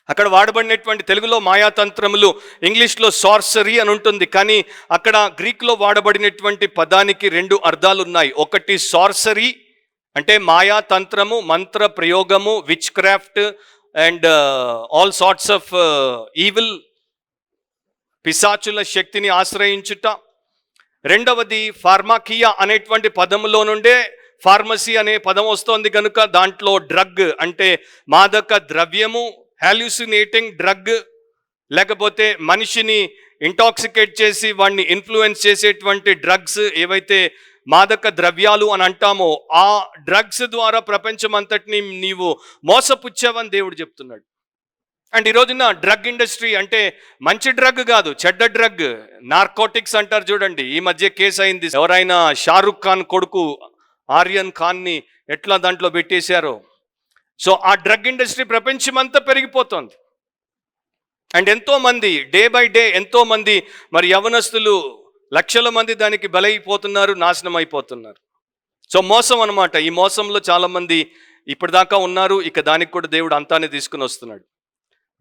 అక్కడ వాడబడినటువంటి తెలుగులో మాయాతంత్రములు, ఇంగ్లీష్లో సార్సరీ అని ఉంటుంది, కానీ అక్కడ గ్రీక్లో వాడబడినటువంటి పదానికి 2 అర్థాలు ఉన్నాయి. ఒకటి సార్సరీ అంటే మాయాతంత్రము, మంత్ర ప్రయోగము, witchcraft and all sorts of evil, పిశాచుల శక్తిని ఆశ్రయించుట. రెండవది ఫార్మాకియా అనేటువంటి పదములో నుండే ఫార్మసీ అనే పదం వస్తోంది కనుక దాంట్లో డ్రగ్ అంటే మాదక ద్రవ్యము, హాల్యూసినేటింగ్ డ్రగ్, లేకపోతే మనిషిని ఇంటాక్సికేట్ చేసి వాడిని ఇన్ఫ్లుయెన్స్ చేసేటువంటి డ్రగ్స్, ఏవైతే మాదక ద్రవ్యాలు అని అంటామో ఆ డ్రగ్స్ ద్వారా ప్రపంచం అంతటిని నీవు మోసపుచ్చావని దేవుడు చెప్తున్నాడు. అండ్ ఈ రోజున డ్రగ్ ఇండస్ట్రీ అంటే మంచి డ్రగ్ కాదు, చెడ్డ డ్రగ్, నార్కోటిక్స్ అంటారు చూడండి. ఈ మధ్య కేసు అయింది, ఎవరైనా షారుఖ్ ఖాన్ కొడుకు ఆర్యన్ ఖాన్ని ఎట్లా దాంట్లో పెట్టేశారో. సో ఆ డ్రగ్ ఇండస్ట్రీ ప్రపంచమంతా పెరిగిపోతుంది. అండ్ ఎంతోమంది డే బై డే ఎంతోమంది మరి యవనస్తులు లక్షల మంది దానికి బలైపోతున్నారు, నాశనం అయిపోతున్నారు. సో మోసం అనమాట. ఈ మోసంలో చాలామంది ఇప్పటిదాకా ఉన్నారు. ఇక దానికి కూడా దేవుడు అంతానే తీసుకుని వస్తున్నాడు.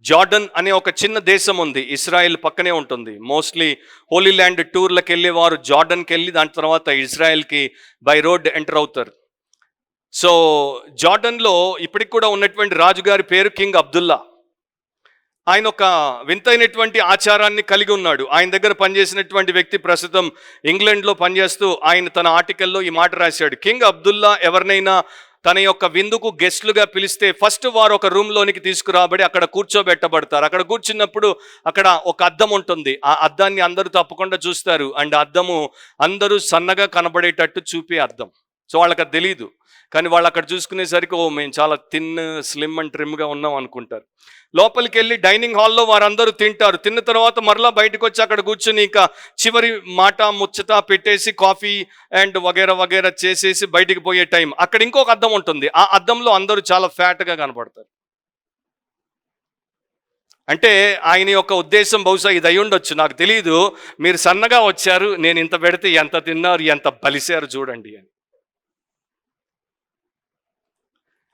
జార్డన్ అనే ఒక చిన్న దేశం ఉంది, ఇస్రాయెల్ పక్కనే ఉంటుంది. మోస్ట్లీ హోలీ ల్యాండ్ టూర్లకు వెళ్ళేవారు జార్డన్కి వెళ్ళి దాని తర్వాత ఇజ్రాయెల్కి బై రోడ్ ఎంటర్ అవుతారు. సో జార్డన్లో ఇప్పటికి కూడా ఉన్నటువంటి రాజుగారి పేరు కింగ్ అబ్దుల్లా. ఆయన ఒక వింతైనటువంటి ఆచారాన్ని కలిగి ఉన్నాడు. ఆయన దగ్గర పనిచేసినటువంటి వ్యక్తి ప్రస్తుతం ఇంగ్లాండ్లో పనిచేస్తూ ఆయన తన ఆర్టికల్లో ఈ మాట రాశాడు. కింగ్ అబ్దుల్లా ఎవరినైనా తన యొక్క విందుకు గెస్ట్లుగా పిలిస్తే ఫస్ట్ వారు ఒక రూమ్లోనికి తీసుకురాబడి అక్కడ కూర్చోబెట్టబడతారు. అక్కడ కూర్చున్నప్పుడు అక్కడ ఒక అద్దం ఉంటుంది. ఆ అద్దాన్ని అందరూ తప్పకుండా చూస్తారు. అండ్ అద్దము అందరూ సన్నగా కనబడేటట్టు చూపే అద్దం. సో వాళ్ళకి అది తెలీదు. కానీ వాళ్ళు అక్కడ చూసుకునేసరికి మేము చాలా స్లిమ్ అండ్ ట్రిమ్గా ఉన్నాం అనుకుంటారు. లోపలికి వెళ్ళి డైనింగ్ హాల్లో వారందరూ తింటారు. తిన్న తర్వాత మరలా బయటకు వచ్చి అక్కడ కూర్చుని ఇంకా చివరి మాట ముచ్చట పెట్టేసి కాఫీ అండ్ వగేరా వగేరా చేసేసి బయటికి పోయే టైం అక్కడ ఇంకొక అద్దం ఉంటుంది. ఆ అద్దంలో అందరూ చాలా ఫ్యాట్గా కనపడతారు. అంటే ఆయన యొక్క ఉద్దేశం బహుశా ఇది అయి ఉండొచ్చు, నాకు తెలియదు. మీరు సన్నగా వచ్చారు, నేను ఇంత పెడితే ఎంత తిన్నారు, ఎంత బలిసారు చూడండి అని.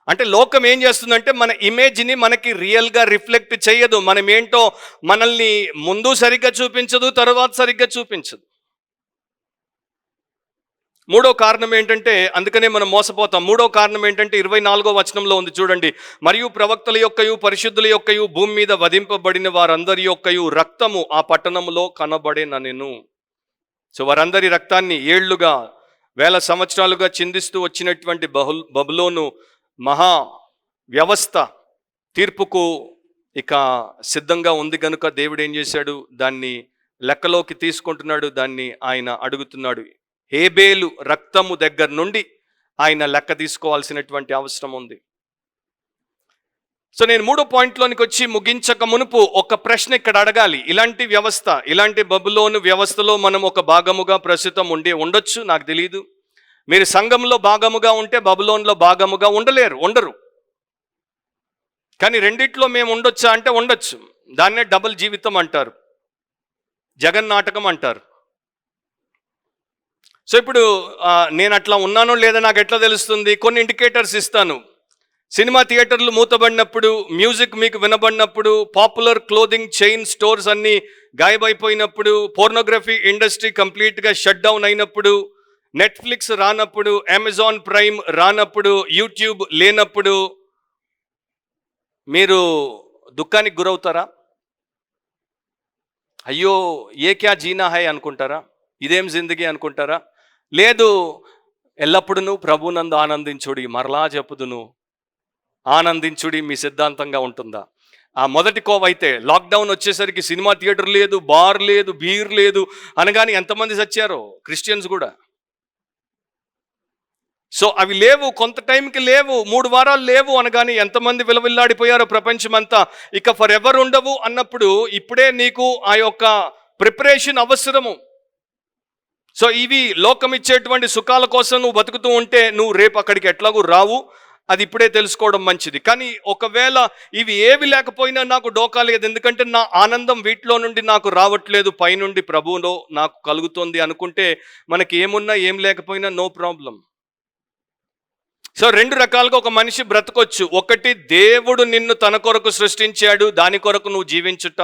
అంటే లోకం ఏం చేస్తుందంటే మన ఇమేజ్ని మనకి రియల్గా రిఫ్లెక్ట్ చేయదు. మనం ఏంటో మనల్ని ముందు సరిగ్గా చూపించదు, తర్వాత సరిగ్గా చూపించదు. మూడో కారణం ఏంటంటే, అందుకనే మనం మోసపోతాం. మూడో కారణం ఏంటంటే 24వ వచనంలో ఉంది చూడండి. మరియు ప్రవక్తల యొక్కయు పరిశుద్ధుల యొక్కయు భూమి మీద వధింపబడిన వారందరి యొక్కయు రక్తము ఆ పట్టణంలో కనబడేననెను. సో వారందరి రక్తాన్ని ఏళ్లుగా వేల సంవత్సరాలుగా చిందిస్తూ వచ్చినటువంటి బబులోను మహా వ్యవస్థ తీర్పుకు ఇక సిద్ధంగా ఉంది కనుక దేవుడు ఏం చేశాడు, దాన్ని లెక్కలోకి తీసుకుంటున్నాడు. దాన్ని ఆయన అడుగుతున్నాడు. హేబేలు రక్తము దగ్గర నుండి ఆయన లెక్క తీసుకోవాల్సినటువంటి అవసరం ఉంది. సో నేను 3వ పాయింట్లోనికి వచ్చి ముగించక మునుపు ఒక ప్రశ్న ఇక్కడ అడగాలి. ఇలాంటి వ్యవస్థ, ఇలాంటి బబులోను వ్యవస్థలో మనం ఒక భాగముగా ప్రస్తుతం ఉండొచ్చు, నాకు తెలియదు. మీరు సంఘంలో భాగముగా ఉంటే బబులోన్లో భాగముగా ఉండరు. కానీ రెండిట్లో మేము ఉండొచ్చా అంటే ఉండొచ్చు. దాన్నే డబుల్ జీవితం అంటారు, జగన్ నాటకం అంటారు. సో ఇప్పుడు నేను అట్లా ఉన్నానో లేదా నాకు ఎట్లా తెలుస్తుంది? కొన్ని ఇండికేటర్స్ ఇస్తాను. సినిమా థియేటర్లు మూతబడినప్పుడు, మ్యూజిక్ మీకు వినబడినప్పుడు, పాపులర్ క్లోదింగ్ చైన్ స్టోర్స్ అన్నీ గాయబైపోయినప్పుడు, పోర్నోగ్రఫీ ఇండస్ట్రీ కంప్లీట్గా షట్ డౌన్ అయినప్పుడు, నెట్ఫ్లిక్స్ రానప్పుడు, అమెజాన్ ప్రైమ్ రానప్పుడు, యూట్యూబ్ లేనప్పుడు మీరు దుఃఖానికి గురవుతారా? అయ్యో ఏ క్యా జీనా హై అనుకుంటారా? ఇదేం జిందగీ అనుకుంటారా? లేదు, ఎల్లప్పుడూ ప్రభునందు ఆనందించుడి, మరలా చెప్పుదును ఆనందించుడి మీ సిద్ధాంతంగా ఉంటుందా? ఆ మొదటి కోవైతే లాక్డౌన్ వచ్చేసరికి సినిమా థియేటర్ లేదు, బార్ లేదు, బీర్ లేదు అనగానే ఎంతమంది చచ్చారో క్రిస్టియన్స్ కూడా. సో అవి లేవు, కొంత టైంకి లేవు, 3 వారాలు లేవు అనగానే ఎంతమంది విలవిల్లాడిపోయారో ప్రపంచమంతా. ఇక ఫర్ ఎవర్ ఉండవు అన్నప్పుడు ఇప్పుడే నీకు ఆ యొక్క ప్రిపరేషన్ అవసరము. సో ఇవి లోకం ఇచ్చేటువంటి సుఖాల కోసం నువ్వు బతుకుతూ ఉంటే నువ్వు రేపు అక్కడికి ఎట్లాగూ రావు. అది ఇప్పుడే తెలుసుకోవడం మంచిది. కానీ ఒకవేళ ఇవి ఏవి లేకపోయినా నాకు డోకా లేదు, ఎందుకంటే నా ఆనందం వీటిలో నుండి నాకు రావట్లేదు, పైనుండి ప్రభువులో నాకు కలుగుతుంది అనుకుంటే మనకి ఏమున్నా ఏం లేకపోయినా నో ప్రాబ్లం. సో 2 రకాలుగా ఒక మనిషి బ్రతకొచ్చు. ఒకటి, దేవుడు నిన్ను తన కొరకు సృష్టించాడు, దాని కొరకు నువ్వు జీవించుట.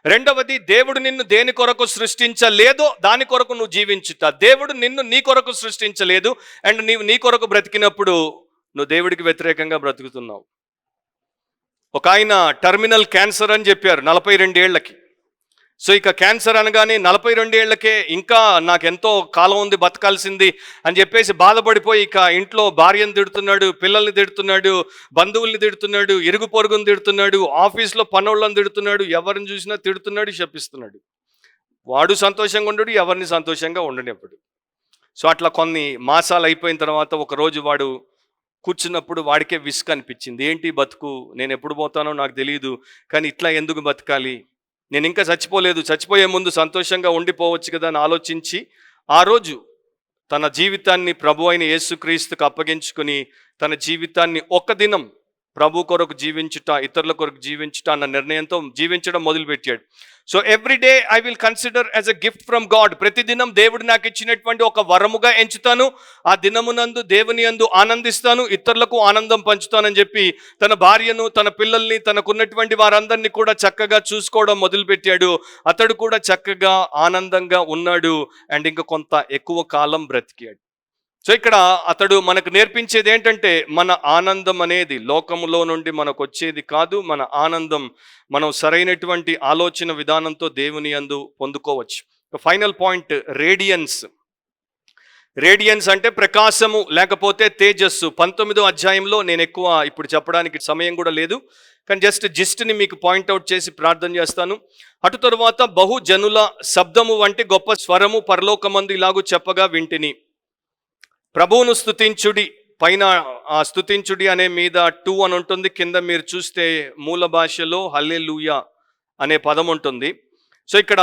రెండవది, దేవుడు నిన్ను దేని కొరకు సృష్టించలేదో దాని కొరకు నువ్వు జీవించుట. దేవుడు నిన్ను నీ కొరకు సృష్టించలేదు అండ్ నీవు నీ కొరకు బ్రతికినప్పుడు నువ్వు దేవుడికి వ్యతిరేకంగా బ్రతుకుతున్నావు. ఒక ఆయన టర్మినల్ క్యాన్సర్ అని చెప్పారు 42 ఏళ్లకి. సో ఇక క్యాన్సర్ అనగానే 42 ఏళ్లకే ఇంకా నాకెంతో కాలం ఉంది బతకాల్సింది అని చెప్పేసి బాధపడిపోయి ఇక ఇంట్లో భార్యను తిడుతున్నాడు, పిల్లల్ని తిడుతున్నాడు, బంధువుల్ని తిడుతున్నాడు, ఇరుగు పొరుగుని తిడుతున్నాడు, ఆఫీస్లో పనోళ్ళని తిడుతున్నాడు, ఎవరిని చూసినా తిడుతున్నాడు, శపిస్తున్నాడు. వాడు సంతోషంగా ఉండడు, ఎవరిని సంతోషంగా ఉండనివ్వడు. సో అట్లా కొన్ని మాసాలు అయిపోయిన తర్వాత ఒకరోజు వాడు కూర్చున్నప్పుడు వాడికే విసుగు అనిపించింది. ఏంటి బతుకు, నేను ఎప్పుడు పోతానో నాకు తెలియదు, కానీ ఇట్లా ఎందుకు బతకాలి, నేను ఇంకా చచ్చిపోలేదు, చచ్చిపోయే ముందు సంతోషంగా ఉండిపోవచ్చు కదా అని ఆలోచించి ఆ రోజు తన జీవితాన్ని ప్రభు అయిన యేసుక్రీస్తుకు అప్పగించుకుని తన జీవితాన్ని ఒక దినం ప్రభు కొరకు జీవించుట, ఇతరుల కొరకు జీవించుట అన్న నిర్ణయంతో జీవించడం మొదలుపెట్టాడు. So every day I will consider as a gift from God. ప్రతిదినం దేవుడు నాకు ఇచ్చినటువంటి ఒక వరముగా ఎంచుతాను, ఆ దినమునందు దేవుని యందు ఆనందిస్తాను, ఇతరులకు ఆనందం పంచుతానని చెప్పి తన భార్యను, తన పిల్లల్ని, తనకున్నటువంటి వారందరినీ కూడా చక్కగా చూసుకోవడం మొదలుపెట్టాడు. అతడు కూడా చక్కగా ఆనందంగా ఉన్నాడు అండ్ ఇంకా కొంత ఎక్కువ కాలం బ్రతికాడు. సో ఇక్కడ అతడు మనకు నేర్పించేది ఏంటంటే, మన ఆనందం అనేది లోకములో నుండి మనకు వచ్చేది కాదు. మన ఆనందం మనం సరైనటువంటి ఆలోచన విధానంతో దేవుని యందు పొందుకోవచ్చు. Final point, radiance. రేడియన్స్ అంటే ప్రకాశము లేకపోతే తేజస్సు. 19వ అధ్యాయంలో నేను ఎక్కువ ఇప్పుడు చెప్పడానికి సమయం కూడా లేదు, కానీ జిస్ట్ని మీకు పాయింట్అవుట్ చేసి ప్రార్థన చేస్తాను. అటు తరువాత బహుజనుల శబ్దము వంటి గొప్ప స్వరము పరలోకమందు ఇలాగూ చెప్పగా వింటిని, ప్రభువును స్తుతించుడి. పైన ఆ స్తుతించుడి అనే మీద 2 అని ఉంటుంది, కింద మీరు చూస్తే మూల భాషలో హల్లెలూయా అనే పదం ఉంటుంది. సో ఇక్కడ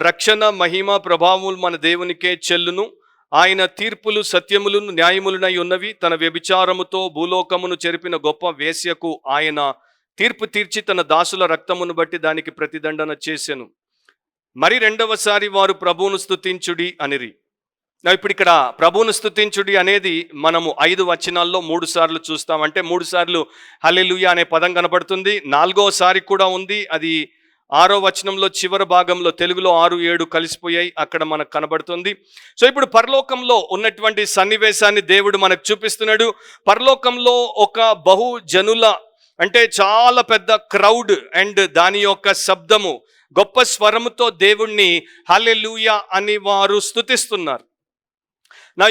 రక్షణ మహిమ ప్రభావములు మన దేవునికే చెల్లును. ఆయన తీర్పులు సత్యములను న్యాయములనై ఉన్నవి. తన వ్యభిచారముతో భూలోకమును చెరిపిన గొప్ప వేశ్యకు ఆయన తీర్పు తీర్చి తన దాసుల రక్తమును బట్టి దానికి ప్రతిదండన చేసెను. మరి రెండవసారి వారు ప్రభువును స్తుతించుడి అనిరి. ఇప్పుడు ఇక్కడ ప్రభువును స్తుతించుడి అనేది మనము 5 వచనాల్లో 3 సార్లు చూస్తాం. అంటే 3 సార్లు హల్లెలూయా అనే పదం కనపడుతుంది. 4వసారి కూడా ఉంది, అది 6వ వచనంలో చివరి భాగంలో, తెలుగులో 6, 7 కలిసిపోయాయి, అక్కడ మనకు కనబడుతుంది. సో ఇప్పుడు పరలోకంలో ఉన్నటువంటి సన్నివేశాన్ని దేవుడు మనకు చూపిస్తున్నాడు. పరలోకంలో ఒక బహుజనుల అంటే చాలా పెద్ద క్రౌడ్ అండ్ దాని యొక్క శబ్దము గొప్ప స్వరముతో దేవుణ్ణి హల్లెలూయా అని వారు స్తుతిస్తున్నారు.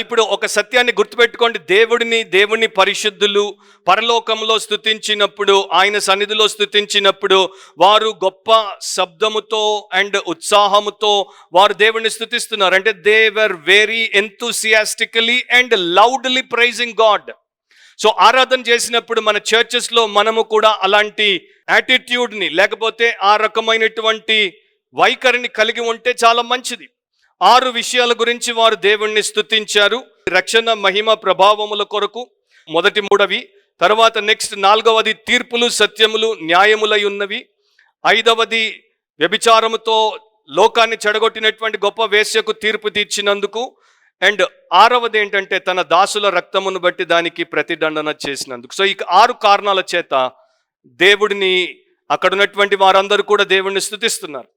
ఇప్పుడు ఒక సత్యాన్ని గుర్తుపెట్టుకోండి, దేవుని పరిశుద్ధులు పరలోకంలో స్తుతించినప్పుడు, ఆయన సన్నిధిలో స్తుతించినప్పుడు వారు గొప్ప శబ్దముతో అండ్ ఉత్సాహముతో వారు దేవుణ్ణి స్తుతిస్తున్నారు. అంటే they were very enthusiastically and loudly praising God. So ఆరాధన చేసినప్పుడు మన చర్చెస్లో మనము కూడా అలాంటి యాటిట్యూడ్ని లేకపోతే ఆ రకమైనటువంటి వైఖరిని కలిగి ఉంటే చాలా మంచిది. 6 విషయాల గురించి వారు దేవుణ్ణి స్తుతించారు. రక్షణ మహిమ ప్రభావముల కొరకు మొదటి 3, తర్వాత నెక్స్ట్ 4వది తీర్పులు సత్యములు న్యాయములై ఉన్నవి, 5వది వ్యభిచారముతో లోకాన్ని చెడగొట్టినటువంటి గొప్ప వేశ్యకు తీర్పు తీర్చినందుకు, అండ్ 6వది ఏంటంటే తన దాసుల రక్తమును బట్టి దానికి ప్రతిదండన చేసినందుకు. సో ఈ 6 కారణాల చేత దేవుడిని అక్కడ ఉన్నటువంటి వారందరూ కూడా దేవుడిని స్తుతిస్తున్నారు.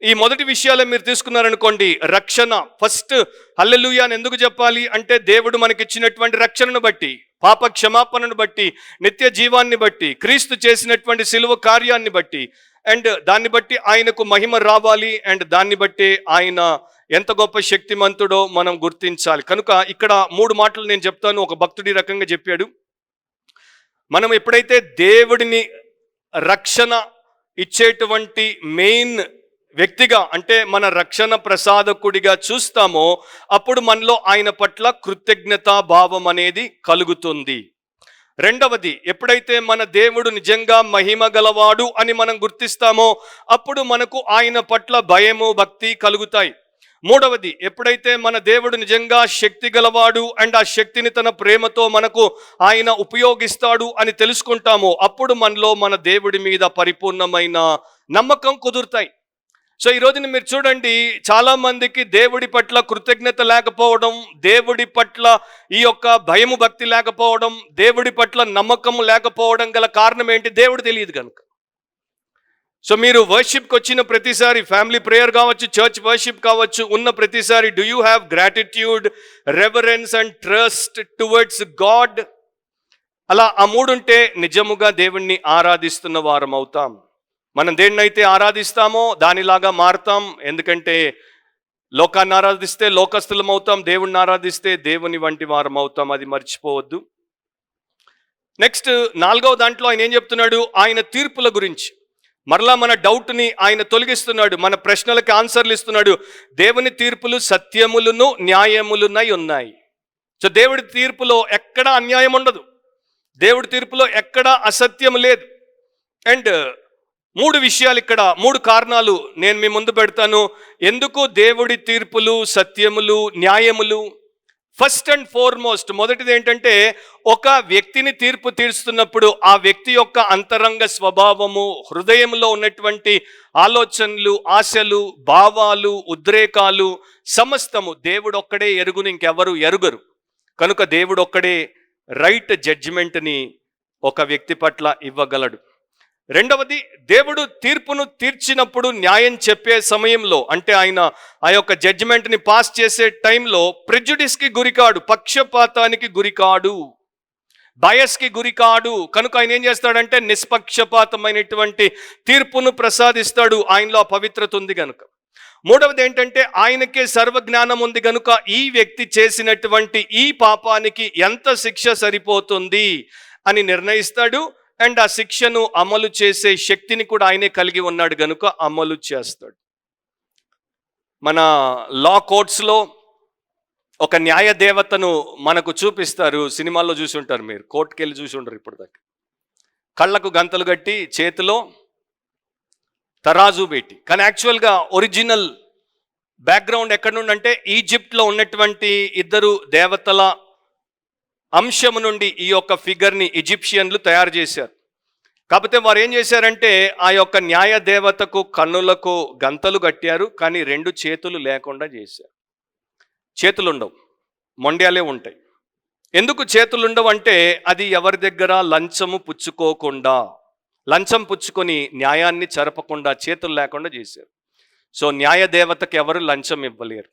ఈ మొదటి విషయాలే మీరు తీసుకున్నారనుకోండి, రక్షణ ఫస్ట్ హల్లెలూయా అని ఎందుకు చెప్పాలి అంటే దేవుడు మనకిచ్చినటువంటి రక్షణను బట్టి, పాప క్షమాపణను బట్టి, నిత్య జీవాన్ని బట్టి, క్రీస్తు చేసినటువంటి సిలువ కార్యాన్ని బట్టి, అండ్ దాన్ని బట్టి ఆయనకు మహిమ రావాలి, అండ్ దాన్ని బట్టి ఆయన ఎంత గొప్ప శక్తిమంతుడో మనం గుర్తించాలి. కనుక ఇక్కడ 3 మాటలు నేను చెప్తాను. ఒక భక్తుడి రకంగా చెప్పాడు, మనం ఎప్పుడైతే దేవుడిని రక్షణ ఇచ్చేటువంటి మెయిన్ వ్యక్తిగా అంటే మన రక్షణ ప్రసాదకుడిగా చూస్తామో అప్పుడు మనలో ఆయన పట్ల కృతజ్ఞతా భావం అనేది కలుగుతుంది. రెండవది, ఎప్పుడైతే మన దేవుడు నిజంగా మహిమ గలవాడు అని మనం గుర్తిస్తామో అప్పుడు మనకు ఆయన పట్ల భయము భక్తి కలుగుతాయి. మూడవది, ఎప్పుడైతే మన దేవుడు నిజంగా శక్తి గలవాడు అండ్ ఆ శక్తిని తన ప్రేమతో మనకు ఆయన ఉపయోగిస్తాడు అని తెలుసుకుంటామో అప్పుడు మనలో మన దేవుడి మీద పరిపూర్ణమైన నమ్మకం కుదురుతాయి. సో ఈ రోజున మీరు చూడండి, చాలా మందికి దేవుడి పట్ల కృతజ్ఞత లేకపోవడం, దేవుడి పట్ల ఈ యొక్క భయము భక్తి లేకపోవడం, దేవుడి పట్ల నమ్మకం లేకపోవడం గల కారణం ఏంటి? దేవుడు తెలియదు కనుక. సో మీరు వర్షిప్కి వచ్చిన ప్రతిసారి, ఫ్యామిలీ ప్రేయర్ కావచ్చు, చర్చ్ వర్షిప్ కావచ్చు, ఉన్న ప్రతిసారి do you have gratitude, reverence and trust towards God? అలా ఆ 3 ఉంటే నిజముగా దేవుణ్ణి ఆరాధిస్తున్న వారం అవుతాం. మనం దేన్నైతే ఆరాధిస్తామో దానిలాగా మారుతాం. ఎందుకంటే లోకాన్ని ఆరాధిస్తే లోకస్తులం అవుతాం, దేవుణ్ణి ఆరాధిస్తే దేవుని వంటి వారం అవుతాం, అది మర్చిపోవద్దు. నెక్స్ట్ 4వ దాంట్లో ఆయన ఏం చెప్తున్నాడు? ఆయన తీర్పుల గురించి. మరలా మన డౌట్ని ఆయన తొలగిస్తున్నాడు, మన ప్రశ్నలకి ఆన్సర్లు ఇస్తున్నాడు. దేవుని తీర్పులు సత్యములను న్యాయములునై ఉన్నాయి. సో దేవుడి తీర్పులో ఎక్కడ అన్యాయం ఉండదు, దేవుడి తీర్పులో ఎక్కడ అసత్యం లేదు. అండ్ 3 విషయాలు ఇక్కడ, 3 కారణాలు నేను మీ ముందు పెడతాను ఎందుకు దేవుడి తీర్పులు సత్యములు న్యాయములు. ఫస్ట్ అండ్ ఫార్మోస్ట్, మొదటిది ఏంటంటే ఒక వ్యక్తిని తీర్పు తీరుస్తున్నప్పుడు ఆ వ్యక్తి యొక్క అంతరంగ స్వభావము, హృదయంలో ఉన్నటువంటి ఆలోచనలు, ఆశలు, భావాలు, ఉద్రేకాలు సమస్తము దేవుడు ఒక్కడే ఎరుగును, ఇంకెవరు ఎరుగరు. కనుక దేవుడు ఒక్కడే రైట్ జడ్జిమెంట్ని ఒక వ్యక్తి పట్ల ఇవ్వగలడు. రెండవది, దేవుడు తీర్పును తీర్చినప్పుడు న్యాయం చెప్పే సమయంలో, అంటే ఆయన ఆ యొక్క జడ్జిమెంట్ని పాస్ చేసే టైంలో ప్రెజుడిస్కి గురికాడు, పక్షపాతానికి గురికాడు, బయస్కి గురికాడు. కనుక ఆయన ఏం చేస్తాడంటే నిష్పక్షపాతమైనటువంటి తీర్పును ప్రసాదిస్తాడు. ఆయనలో పవిత్రత ఉంది కనుక. మూడవది ఏంటంటే ఆయనకే సర్వజ్ఞానం ఉంది కనుక ఈ వ్యక్తి చేసినటువంటి ఈ పాపానికి ఎంత శిక్ష సరిపోతుంది అని నిర్ణయిస్తాడు. అండ్ ఆ శిక్షను అమలు చేసే శక్తిని కూడా ఆయనే కలిగి ఉన్నాడు కనుక అమలు చేస్తాడు. మన లా కోర్ట్స్లో ఒక న్యాయ దేవతను మనకు చూపిస్తారు. సినిమాల్లో చూసి ఉంటారు, మీరు కోర్టుకి వెళ్ళి చూసి ఉంటారు ఇప్పటిదాకా. కళ్ళకు గంతలు కట్టి చేతిలో తరాజు పెట్టి. కానీ యాక్చువల్గా ఒరిజినల్ బ్యాక్గ్రౌండ్ ఎక్కడ నుండి అంటే ఈజిప్ట్లో ఉన్నటువంటి ఇద్దరు దేవతల అంశము నుండి ఈ యొక్క ఫిగర్ని ఈజిప్షియన్లు తయారు చేశారు. కాకపోతే వారు ఏం చేశారంటే ఆ యొక్క న్యాయ దేవతకు కన్నులకు గంతలు కట్టారు, కానీ 2 చేతులు లేకుండా చేశారు. చేతులు ఉండవు, మొండ్యాలే ఉంటాయి. ఎందుకు చేతులు ఉండవు అంటే అది ఎవరి దగ్గర లంచము పుచ్చుకోకుండా, లంచం పుచ్చుకొని న్యాయాన్ని జరపకుండా చేతులు లేకుండా చేశారు. సో న్యాయ దేవతకు ఎవరు లంచం ఇవ్వలేరు.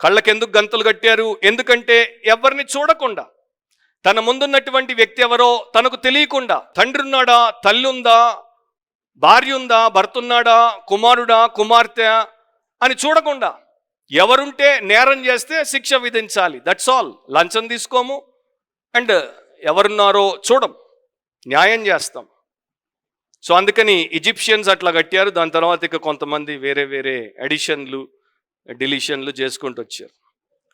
కళ్ళకెందుకు గంతలు కట్టారు? ఎందుకంటే ఎవరిని చూడకుండా, తన ముందున్నటువంటి వ్యక్తి ఎవరో తనకు తెలియకుండా, తండ్రి ఉన్నాడా, తల్లి ఉందా, భార్య ఉందా, భర్త ఉన్నాడా, కుమారుడా, కుమార్తె అని చూడకుండా, ఎవరుంటే నేరం చేస్తే శిక్ష విధించాలి, దట్స్ ఆల్. లంచం తీసుకోము అండ్ ఎవరున్నారో చూడం, న్యాయం చేస్తాం. సో అందుకని ఈజిప్షియన్స్ అట్లా కట్టారు. దాని తర్వాత ఇక కొంతమంది వేరే వేరే అడిషన్లు డిలీషన్లు చేసుకుంటూ వచ్చారు.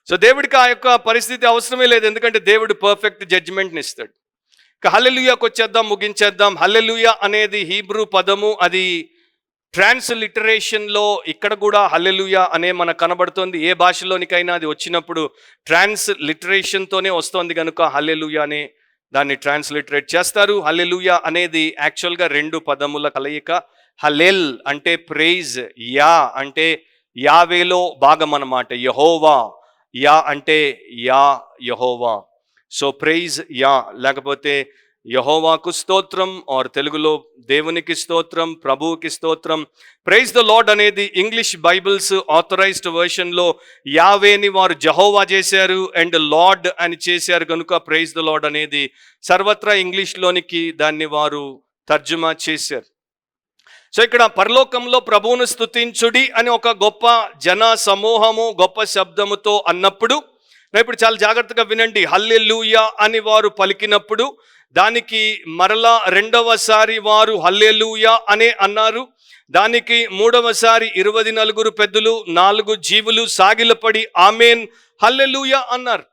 సో దేవుడికి ఆ యొక్క పరిస్థితి అవసరమే లేదు, ఎందుకంటే దేవుడు పర్ఫెక్ట్ జడ్జిమెంట్ని ఇస్తాడు. ఇక హల్లెలూయాకి వచ్చేద్దాం, ముగించేద్దాం. హల్లెలూయా అనేది హీబ్రూ పదము, అది ట్రాన్స్లిటరేషన్లో ఇక్కడ కూడా హల్లెలూయా అనే మనకు కనబడుతుంది. ఏ భాషలోనికైనా అది వచ్చినప్పుడు ట్రాన్స్లిటరేషన్తోనే వస్తుంది కనుక హల్లెలూయా అనే దాన్ని ట్రాన్స్లిటరేట్ చేస్తారు. హల్లెలూయా అనేది యాక్చువల్గా 2 పదముల కలయిక. హల్లెల్ అంటే ప్రైజ్, యా అంటే యావేలో భాగం అన్నమాట. యెహోవా, యా అంటే యా యెహోవా. సో ప్రైజ్ యా, లేకపోతే యెహోవాకు స్తోత్రం, ఆర్ తెలుగులో దేవునికి స్తోత్రం, ప్రభువుకి స్తోత్రం. ప్రైజ్ ద లార్డ్ అనేది ఇంగ్లీష్ బైబిల్స్ ఆథరైజ్డ్ వర్షన్లో యావేని వారు జెహోవా చేశారు అండ్ లార్డ్ అని చేశారు కనుక ప్రైజ్ ద లార్డ్ అనేది సర్వత్రా ఇంగ్లీష్లోనికి దాన్ని వారు తర్జుమా చేశారు. సో ఇక్కడ పరలోకంలో ప్రభువును స్తుతించుడి అని ఒక గొప్ప జన సమూహము గొప్ప శబ్దముతో అన్నప్పుడు, ఇప్పుడు చాలా జాగ్రత్తగా వినండి. హల్లెలూయా అని వారు పలికినప్పుడు దానికి మరలా 2వసారి వారు హల్లెలూయా అనే అన్నారు. దానికి 3వసారి 24 పెద్దలు 4 జీవులు సాగిలపడి ఆమేన్ హల్లెలూయా అన్నారు.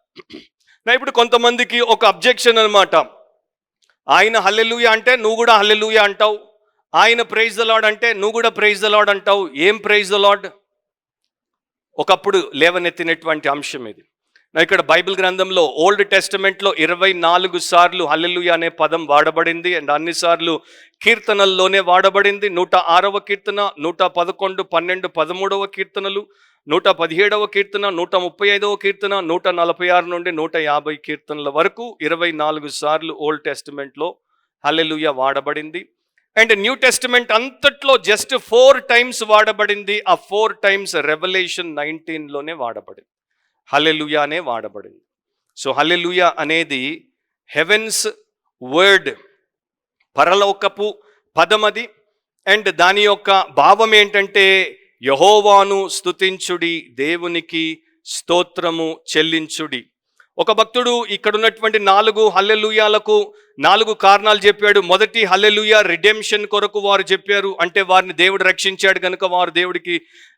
ఇప్పుడు కొంతమందికి ఒక అబ్జెక్షన్ అనమాట. ఆయన హల్లెలూయా అంటే నువ్వు కూడా హల్లెలూయా అంటావు, ఆయన ప్రైజ్ ద లార్డ్ అంటే నువ్వు కూడా ప్రైజ్ ద లార్డ్ అంటావు. ఏం ప్రైజ్ ద లార్డ్? ఒకప్పుడు లేవనెత్తినటువంటి అంశం ఇది. ఇక్కడ బైబిల్ గ్రంథంలో ఓల్డ్ టెస్టమెంట్లో 24 సార్లు హల్లెలూయా అనే పదం వాడబడింది అండ్ అన్నిసార్లు కీర్తనల్లోనే వాడబడింది. 106వ కీర్తన, 111, 12, 13వ కీర్తనలు, 117వ కీర్తన, 135వ కీర్తన, 146 నుండి 150 కీర్తనల వరకు 24 సార్లు ఓల్డ్ టెస్టమెంట్లో హల్లెలూయా వాడబడింది. అండ్ న్యూ టెస్టమెంట్ అంతట్లో జస్ట్ 4 టైమ్స్ వాడబడింది. ఆ 4 టైమ్స్ రెవల్యూషన్ 19లోనే వాడబడింది, హల్లెలూయా అనే వాడబడింది. సో హల్లెలూయా అనేది హెవెన్స్ వర్డ్, పరలోకపు పదమది. అండ్ దాని యొక్క భావం ఏంటంటే యెహోవాను స్తుతించుడి, దేవునికి స్తోత్రము చెల్లించుడి. ఒక భక్తుడు ఇక్కడ ఉన్నటువంటి 4 హల్లెలూయాలకు 4 కారణాలు చెప్పాడు. మొదటి హల్లెలూయా రిడెంప్షన్ కొరకు వారు చెప్పారు, అంటే వారిని దేవుడు రక్షించాడు కనుక వారు దేవుడికి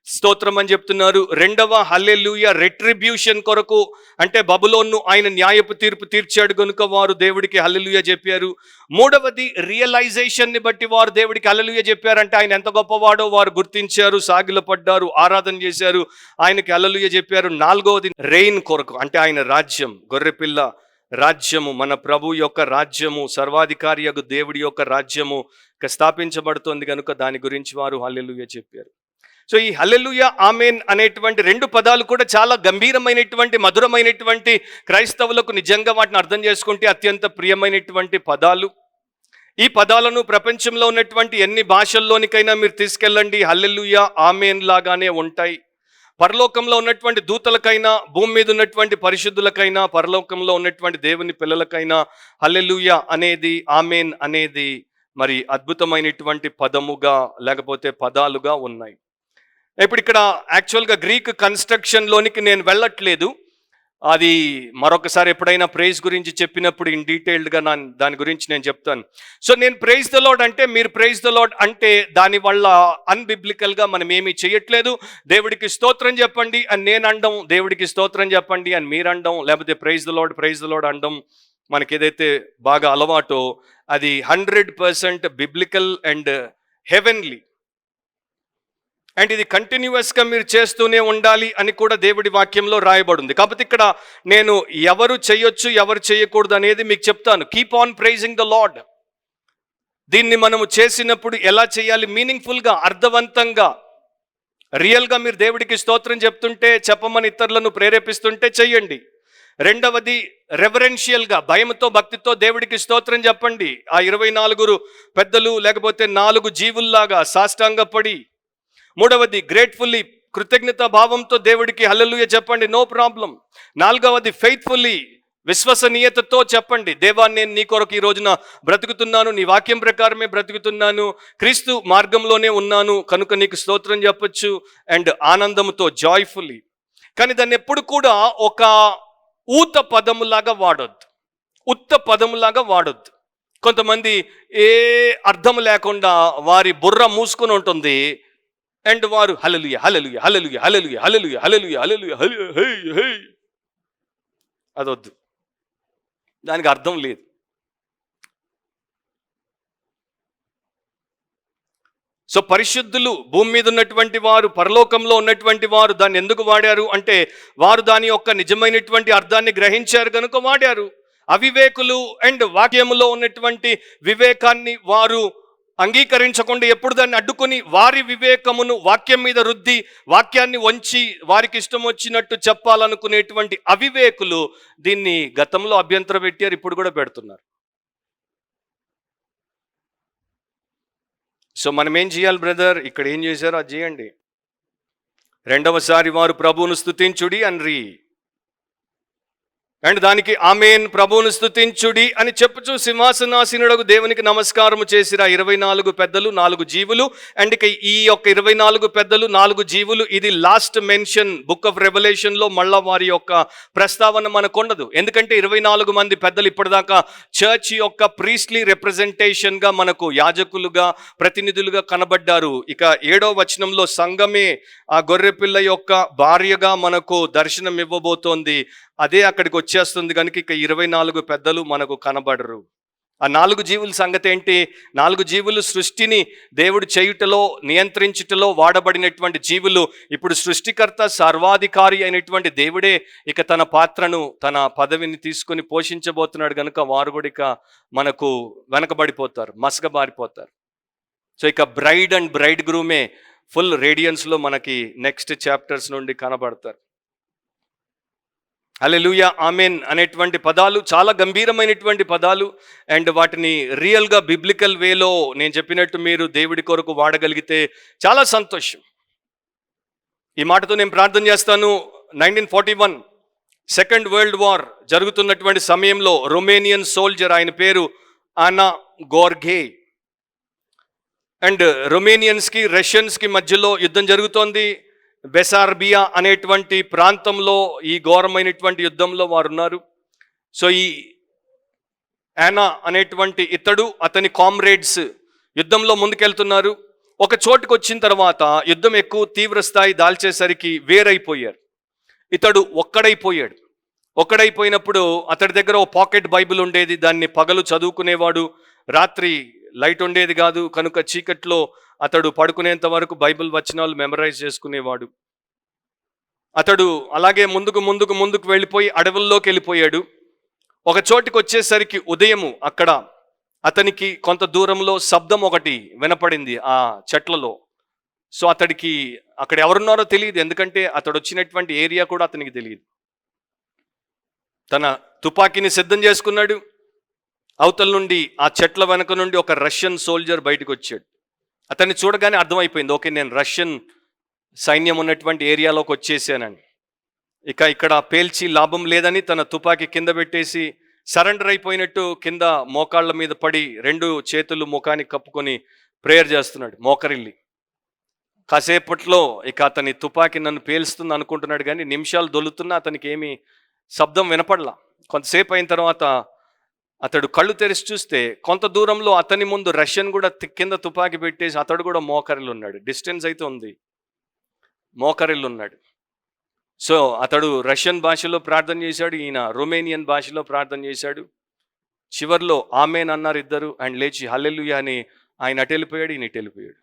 స్తోత్రం అని చెప్తున్నారు. 2వ హల్లెలూయా రెట్రిబ్యూషన్ కొరకు, అంటే బబులోన్ను ఆయన న్యాయపు తీర్పు తీర్చాడు కనుక వారు దేవుడికి హల్లెలూయా చెప్పారు. 3వది రియలైజేషన్ని బట్టి వారు దేవుడికి హల్లెలూయా చెప్పారంటే ఆయన ఎంత గొప్పవాడో వారు గుర్తించారు, సాగిలపడ్డారు, ఆరాధన చేశారు, ఆయనకి హల్లెలూయా చెప్పారు. 4వది రెయిన్ కొరకు, అంటే ఆయన రాజ్యం, గొర్రెపిల్ల రాజ్యము, మన ప్రభు యొక్క రాజ్యము, సర్వాధికారి యొక్క దేవుడి యొక్క రాజ్యము స్థాపించబడుతోంది కనుక దాని గురించి వారు హల్లెలూయా చెప్పారు. సో ఈ హల్లెలూయా ఆమేన్ అనేటువంటి 2 పదాలు కూడా చాలా గంభీరమైనటువంటి, మధురమైనటువంటి, క్రైస్తవులకు నిజంగా వాటిని అర్థం చేసుకుంటే అత్యంత ప్రియమైనటువంటి పదాలు. ఈ పదాలను ప్రపంచంలో ఉన్నటువంటి ఎన్ని భాషల్లోనికైనా మీరు తీసుకెళ్ళండి, హల్లెలూయా ఆమేన్ లాగానే ఉంటాయి. పరలోకంలో ఉన్నటువంటి దూతలకైనా, భూమి మీద ఉన్నటువంటి పరిశుద్ధులకైనా, పరలోకంలో ఉన్నటువంటి దేవుని పిల్లలకైనా హల్లెలూయా అనేది, ఆమేన్ అనేది మరి అద్భుతమైనటువంటి పదముగా లేకపోతే పదాలుగా ఉన్నాయి. ఇప్పుడు ఇక్కడ యాక్చువల్గా గ్రీక్ కన్స్ట్రక్షన్లోనికి నేను వెళ్ళట్లేదు. అది మరొకసారి ఎప్పుడైనా ప్రైజ్ గురించి చెప్పినప్పుడు ఇన్ డీటెయిల్డ్గా దాని గురించి నేను చెప్తాను. సో నేను ప్రైజ్ ద లార్డ్ అంటే, మీరు ప్రైజ్ ద లార్డ్ అంటే దానివల్ల అన్బిబ్లికల్గా మనం ఏమీ చేయట్లేదు. దేవుడికి స్తోత్రం చెప్పండి అని నేను అనడం, దేవుడికి స్తోత్రం చెప్పండి అని మీరు అనడం, లేకపోతే ప్రైజ్ ద లార్డ్ అనడం మనకి ఏదైతే బాగా అలవాటో అది 100% బిబ్లికల్ అండ్ హెవెన్లీ. అండ్ ఇది కంటిన్యూస్గా మీరు చేస్తూనే ఉండాలి అని కూడా దేవుడి వాక్యంలో రాయబడింది. కాబట్టి ఇక్కడ నేను ఎవరు చేయొచ్చు ఎవరు చేయకూడదు అనేది మీకు చెప్తాను. Keep on pricing the lord. దీన్ని మనము చేసినప్పుడు ఎలా చేయాలి? మీనింగ్ఫుల్గా, అర్థవంతంగా, రియల్గా మీరు దేవుడికి స్తోత్రం చెప్తుంటే, చెప్పమని ఇతరులను ప్రేరేపిస్తుంటే చెయ్యండి. రెండవది, రెవరెన్షియల్గా, భయంతో భక్తితో దేవుడికి స్తోత్రం చెప్పండి. ఆ 24 పెద్దలు లేకపోతే 4 జీవుల్లాగా సాష్టాంగపడి. మూడవది, గ్రేట్ఫుల్లీ, కృతజ్ఞత భావంతో దేవుడికి హల్లెలూయా చెప్పండి, నో ప్రాబ్లం. నాలుగవది, ఫెయిత్ఫుల్లీ, విశ్వసనీయతతో చెప్పండి, దేవా నేను నీ కొరకు ఈ రోజున బ్రతుకుతున్నాను, నీ వాక్యం ప్రకారమే బ్రతుకుతున్నాను, క్రీస్తు మార్గంలోనే ఉన్నాను కనుక నీకు స్తోత్రం చెప్పొచ్చు. అండ్ ఆనందంతో, జాయ్ఫుల్లీ. కానీ దాన్ని ఎప్పుడు కూడా ఒక ఊత పదములాగా వాడొద్దు, ఉత్త పదములాగా వాడొద్దు. కొంతమంది ఏ అర్థం లేకుండా వారి బుర్ర మూసుకొని ఉంటుంది అండ్ వారు హల్లెలూయా హల్లెలూయా హల్లెలూయా హల్లెలూయా హల్లెలూయా హల్లెలూయా హల్లెలూయా హల్లెలూయా, అదొద్దు, దానికి అర్థం లేదు. సో పరిశుద్ధులు, భూమి మీద ఉన్నటువంటి వారు, పరలోకంలో ఉన్నటువంటి వారు దాన్ని ఎందుకు వాడారు అంటే వారు దాని యొక్క నిజమైనటువంటి అర్థాన్ని గ్రహించారు కనుక వాడారు. అవివేకులు అండ్ వాక్యములో ఉన్నటువంటి వివేకాన్ని వారు అంగీకరించకుండా ఎప్పుడు దాన్ని అడ్డుకొని వారి వివేకమును వాక్యం మీద రుద్ది వాక్యాన్ని వంచి వారికి ఇష్టం వచ్చినట్టు చెప్పాలనుకునేటువంటి అవివేకులు దీన్ని గతంలో అభ్యంతరం పెట్టారు, ఇప్పుడు కూడా పెడుతున్నారు. సో మనం ఏం చేయాలి బ్రదర్? ఇక్కడ ఏం చేశారో అది చేయండి. రెండవసారి వారు ప్రభువును స్తుతించుడి అన్రి, అండ్ దానికి ఆమేన్, ప్రభువును స్తుతించుడి అని చెప్పుచు సింహాసనాసీనుడగు దేవునికి నమస్కారము చేసిరా 24 పెద్దలు 4 జీవులు. అండ్ ఇక ఈ యొక్క 24 పెద్దలు 4 జీవులు ఇది లాస్ట్ మెన్షన్ బుక్ ఆఫ్ రెవల్యూషన్లో. మళ్ళా వారి యొక్క ప్రస్తావన మనకు ఉండదు, ఎందుకంటే 24 మంది పెద్దలు ఇప్పటిదాకా చర్చ్ యొక్క ప్రీస్ట్లీ రిప్రజెంటేషన్గా మనకు యాజకులుగా, ప్రతినిధులుగా కనబడ్డారు. ఇక 7వ వచనంలో సంఘమే ఆ గొర్రెపిల్ల యొక్క భార్యగా మనకు దర్శనం ఇవ్వబోతోంది. అదే అక్కడికి వచ్చేస్తుంది కనుక ఇక 24 పెద్దలు మనకు కనబడరు. ఆ 4 జీవుల సంగతి ఏంటి? 4 జీవులు సృష్టిని దేవుడు చేయుటలో, నియంత్రించుటలో వాడబడినటువంటి జీవులు. ఇప్పుడు సృష్టికర్త, సర్వాధికారి అయినటువంటి దేవుడే ఇక తన పాత్రను, తన పదవిని తీసుకొని పోషించబోతున్నాడు కనుక వారు కూడా ఇక మనకు వెనకబడిపోతారు, మసకబారిపోతారు. సో ఇక బ్రైడ్ అండ్ బ్రైడ్ గ్రూమే ఫుల్ రేడియన్స్లో మనకి నెక్స్ట్ చాప్టర్స్ నుండి కనబడతారు. హల్లెలూయా ఆమేన్ అనేటువంటి పదాలు చాలా గంభీరమైనటువంటి పదాలు. అండ్ వాటిని రియల్గా బిబ్లికల్ వేలో నేను చెప్పినట్టు మీరు దేవుడి కొరకు వాడగలిగితే చాలా సంతోషం. ఈ మాటతో నేను ప్రార్థన చేస్తాను. 1941 సెకండ్ వరల్డ్ వార్ జరుగుతున్నటువంటి సమయంలో రొమేనియన్ సోల్జర్, ఆయన పేరు ఆనా గోర్ఘే, అండ్ రొమేనియన్స్కి రష్యన్స్కి మధ్యలో యుద్ధం జరుగుతోంది. బెసార్బియా అనేటువంటి ప్రాంతంలో ఈ ఘోరమైనటువంటి యుద్ధంలో వారు ఉన్నారు. సో ఈ యానా అనేటువంటి ఇతడు, అతని కామ్రేడ్స్ యుద్ధంలో ముందుకెళ్తున్నారు. ఒక చోటుకు వచ్చిన తర్వాత యుద్ధం ఎక్కువ తీవ్ర స్థాయి దాల్చేసరికి వేరైపోయారు. ఇతడు ఒక్కడైపోయినప్పుడు అతడి దగ్గర ఒక పాకెట్ బైబిల్ ఉండేది, దాన్ని పగలు చదువుకునేవాడు, రాత్రి లైట్ ఉండేది కాదు కనుక చీకట్లో అతడు పడుకునేంత వరకు బైబిల్ వచనాలు మెమరైజ్ చేసుకునేవాడు. అతడు అలాగే ముందుకు వెళ్ళిపోయి అడవుల్లోకి వెళ్ళిపోయాడు. ఒక చోటికి వచ్చేసరికి ఉదయము అక్కడ అతనికి కొంత దూరంలో శబ్దం ఒకటి వినపడింది ఆ చెట్లలో. సో అతడికి అక్కడ ఎవరున్నారో తెలియదు, ఎందుకంటే అతడు వచ్చినటువంటి ఏరియా కూడా అతనికి తెలియదు. తన తుపాకీని సిద్ధం చేసుకున్నాడు. అవతల నుండి ఆ చెట్ల వెనక నుండి ఒక రష్యన్ సోల్జర్ బయటకు వచ్చాడు. అతన్ని చూడగానే అర్థమైపోయింది, ఓకే నేను రష్యన్ సైన్యం ఉన్నటువంటి ఏరియాలోకి వచ్చేసానని. ఇక ఇక్కడ పేల్చి లాభం లేదని తన తుపాకీ కింద పెట్టేసి సరెండర్ అయిపోయినట్టు కింద మోకాళ్ళ మీద పడి 2 చేతులు ముఖానికి కప్పుకొని ప్రేయర్ చేస్తున్నాడు మోకరిల్లి. కాసేపట్లో ఇక అతని తుపాకీ నన్ను పేలుస్తుంది అనుకుంటున్నాడు, కానీ నిమిషాలు దొలుతున్నా అతనికి ఏమీ శబ్దం వినపడలా. కొంతసేపు అయిన తర్వాత అతడు కళ్ళు తెరిచి చూస్తే కొంత దూరంలో అతని ముందు రష్యన్ కూడా కింద తుపాకీ పెట్టేసి అతడు కూడా మోకరిల్లు ఉన్నాడు. డిస్టెన్స్ అయితే ఉంది, మోకరిల్లు ఉన్నాడు. సో అతడు రష్యన్ భాషలో ప్రార్థన చేశాడు, ఈయన రొమేనియన్ భాషలో ప్రార్థన చేశాడు. చివర్లో ఆమెన్ అన్నారు ఇద్దరు, అండ్ లేచి హల్లెలూయా అని ఆయన అటు వెళ్ళిపోయాడు, ఈయన ఇటు వెళ్ళిపోయాడు.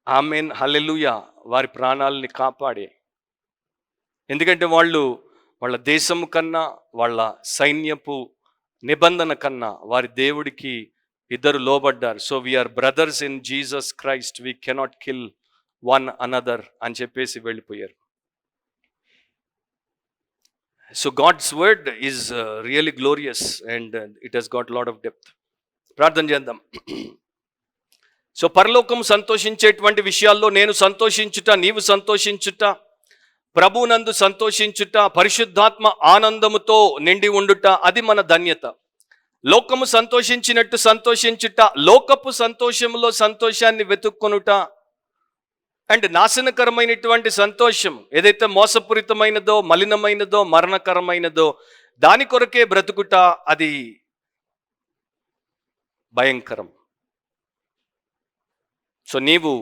ఆమెన్ హల్లెలూయా వారి ప్రాణాలని కాపాడే. ఎందుకంటే వాళ్ళ దేశము కన్నా, వాళ్ళ సైన్యపు నిబంధన కన్నా వారి దేవుడికి ఇద్దరు లోబడ్డారు. So we are brothers in Jesus Christ, we cannot kill one another అని చెప్పేసి వెళ్ళిపోయారు. So God's word is really glorious and it has got lot of depth. ప్రార్థన చేద్దాం. సో పరలోకం సంతోషించేటువంటి విషయాల్లో నేను సంతోషించుట, నీవు సంతోషించుట, ప్రభునందు సంతోషించుట, పరిశుద్ధాత్మ ఆనందముతో నిండి ఉండుట, అది మన ధన్యత. లోకము సంతోషించినట్టు సంతోషించుట, లోకపు సంతోషములో సంతోషాన్ని వెతుక్కొనుట, అండ్ నాశనకరమైనటువంటి సంతోషం ఏదైతే మోసపూరితమైనదో, మలినమైనదో, మరణకరమైనదో దాని కొరకే బ్రతుకుట, అది భయంకరం. సో నీవు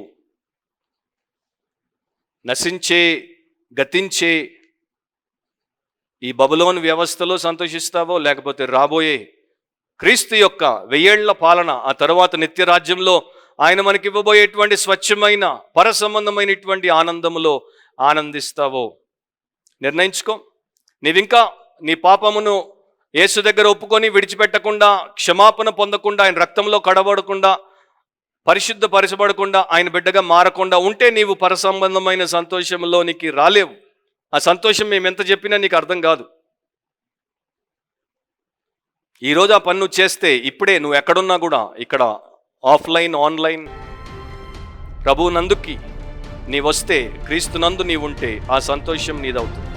నశించే, గతించే ఈ బబులోను వ్యవస్థలో సంతోషిస్తావో, లేకపోతే రాబోయే క్రీస్తు యొక్క 1000 ఏళ్ల పాలన, ఆ తర్వాత నిత్యరాజ్యంలో ఆయన మనకి ఇవ్వబోయేటువంటి స్వచ్ఛమైన పర సంబంధమైనటువంటి ఆనందములో ఆనందిస్తావో నిర్ణయించుకో. నీవింకా నీ పాపమును యేసు దగ్గర ఒప్పుకొని విడిచిపెట్టకుండా, క్షమాపణ పొందకుండా, ఆయన రక్తంలో కడబడకుండా, పరిశుద్ధపరచబడకుండా, ఆయన బిడ్డగా మారకుండా ఉంటే నీవు పర సంబంధమైన సంతోషంలోనికి రాలేవు. ఆ సంతోషం మేము ఎంత చెప్పినా నీకు అర్థం కాదు. ఈరోజు ఆ పని నువ్వు చేస్తే ఇప్పుడే నువ్వు ఎక్కడున్నా కూడా, ఇక్కడ ఆఫ్లైన్, ఆన్లైన్, ప్రభువు నందుకి నీ వస్తే, క్రీస్తు నందు నీ ఉంటే ఆ సంతోషం నీదవుతుంది.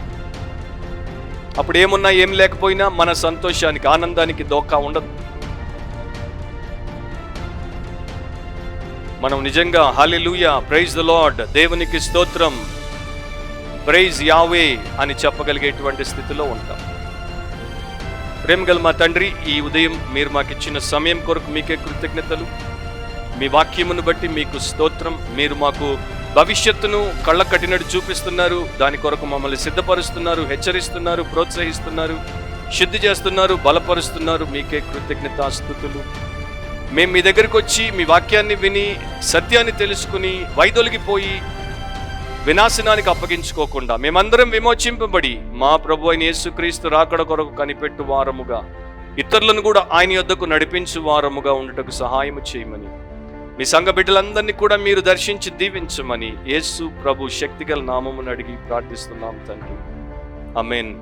అప్పుడు ఏమున్నా ఏం లేకపోయినా మన సంతోషానికి, ఆనందానికి దోకా ఉండదు. మనం నిజంగా హల్లెలూయా, ప్రైజ్ ద లార్డ్, దేవునికి స్తోత్రం, ప్రైజ్ యావే అని చెప్పగలిగేటువంటి స్థితిలో ఉంటాం. ప్రేమగల మా తండ్రి, ఈ ఉదయం మీరు మాకు ఇచ్చిన సమయం కొరకు మీకే కృతజ్ఞతలు. మీ వాక్యమును బట్టి మీకు స్తోత్రం. మీరు మాకు భవిష్యత్తును కళ్ళ కట్టినట్టు చూపిస్తున్నారు, దాని కొరకు మమ్మల్ని సిద్ధపరుస్తున్నారు, హెచ్చరిస్తున్నారు, ప్రోత్సహిస్తున్నారు, శుద్ధి చేస్తున్నారు, బలపరుస్తున్నారు. మీకే కృతజ్ఞతాస్తుతులు. మేము మీ దగ్గరికి వచ్చి మీ వాక్యాన్ని విని సత్యాన్ని తెలుసుకుని వైదొలిగిపోయి వినాశనానికి అప్పగించుకోకుండా మేమందరం విమోచింపబడి మా ప్రభు అయిన యేసుక్రీస్తు రాకడ కొరకు కనిపెట్టు వారముగా, ఇతరులను కూడా ఆయన యొద్దకు నడిపించు వారముగా ఉండుటకు సహాయము చేయమని, మీ సంఘ బిడ్డలందరినీ కూడా మీరు దర్శించి దీవించమని యేసు ప్రభు శక్తిగల నామమును అడిగి ప్రార్థిస్తున్నాం తండ్రి. ఆమేన్.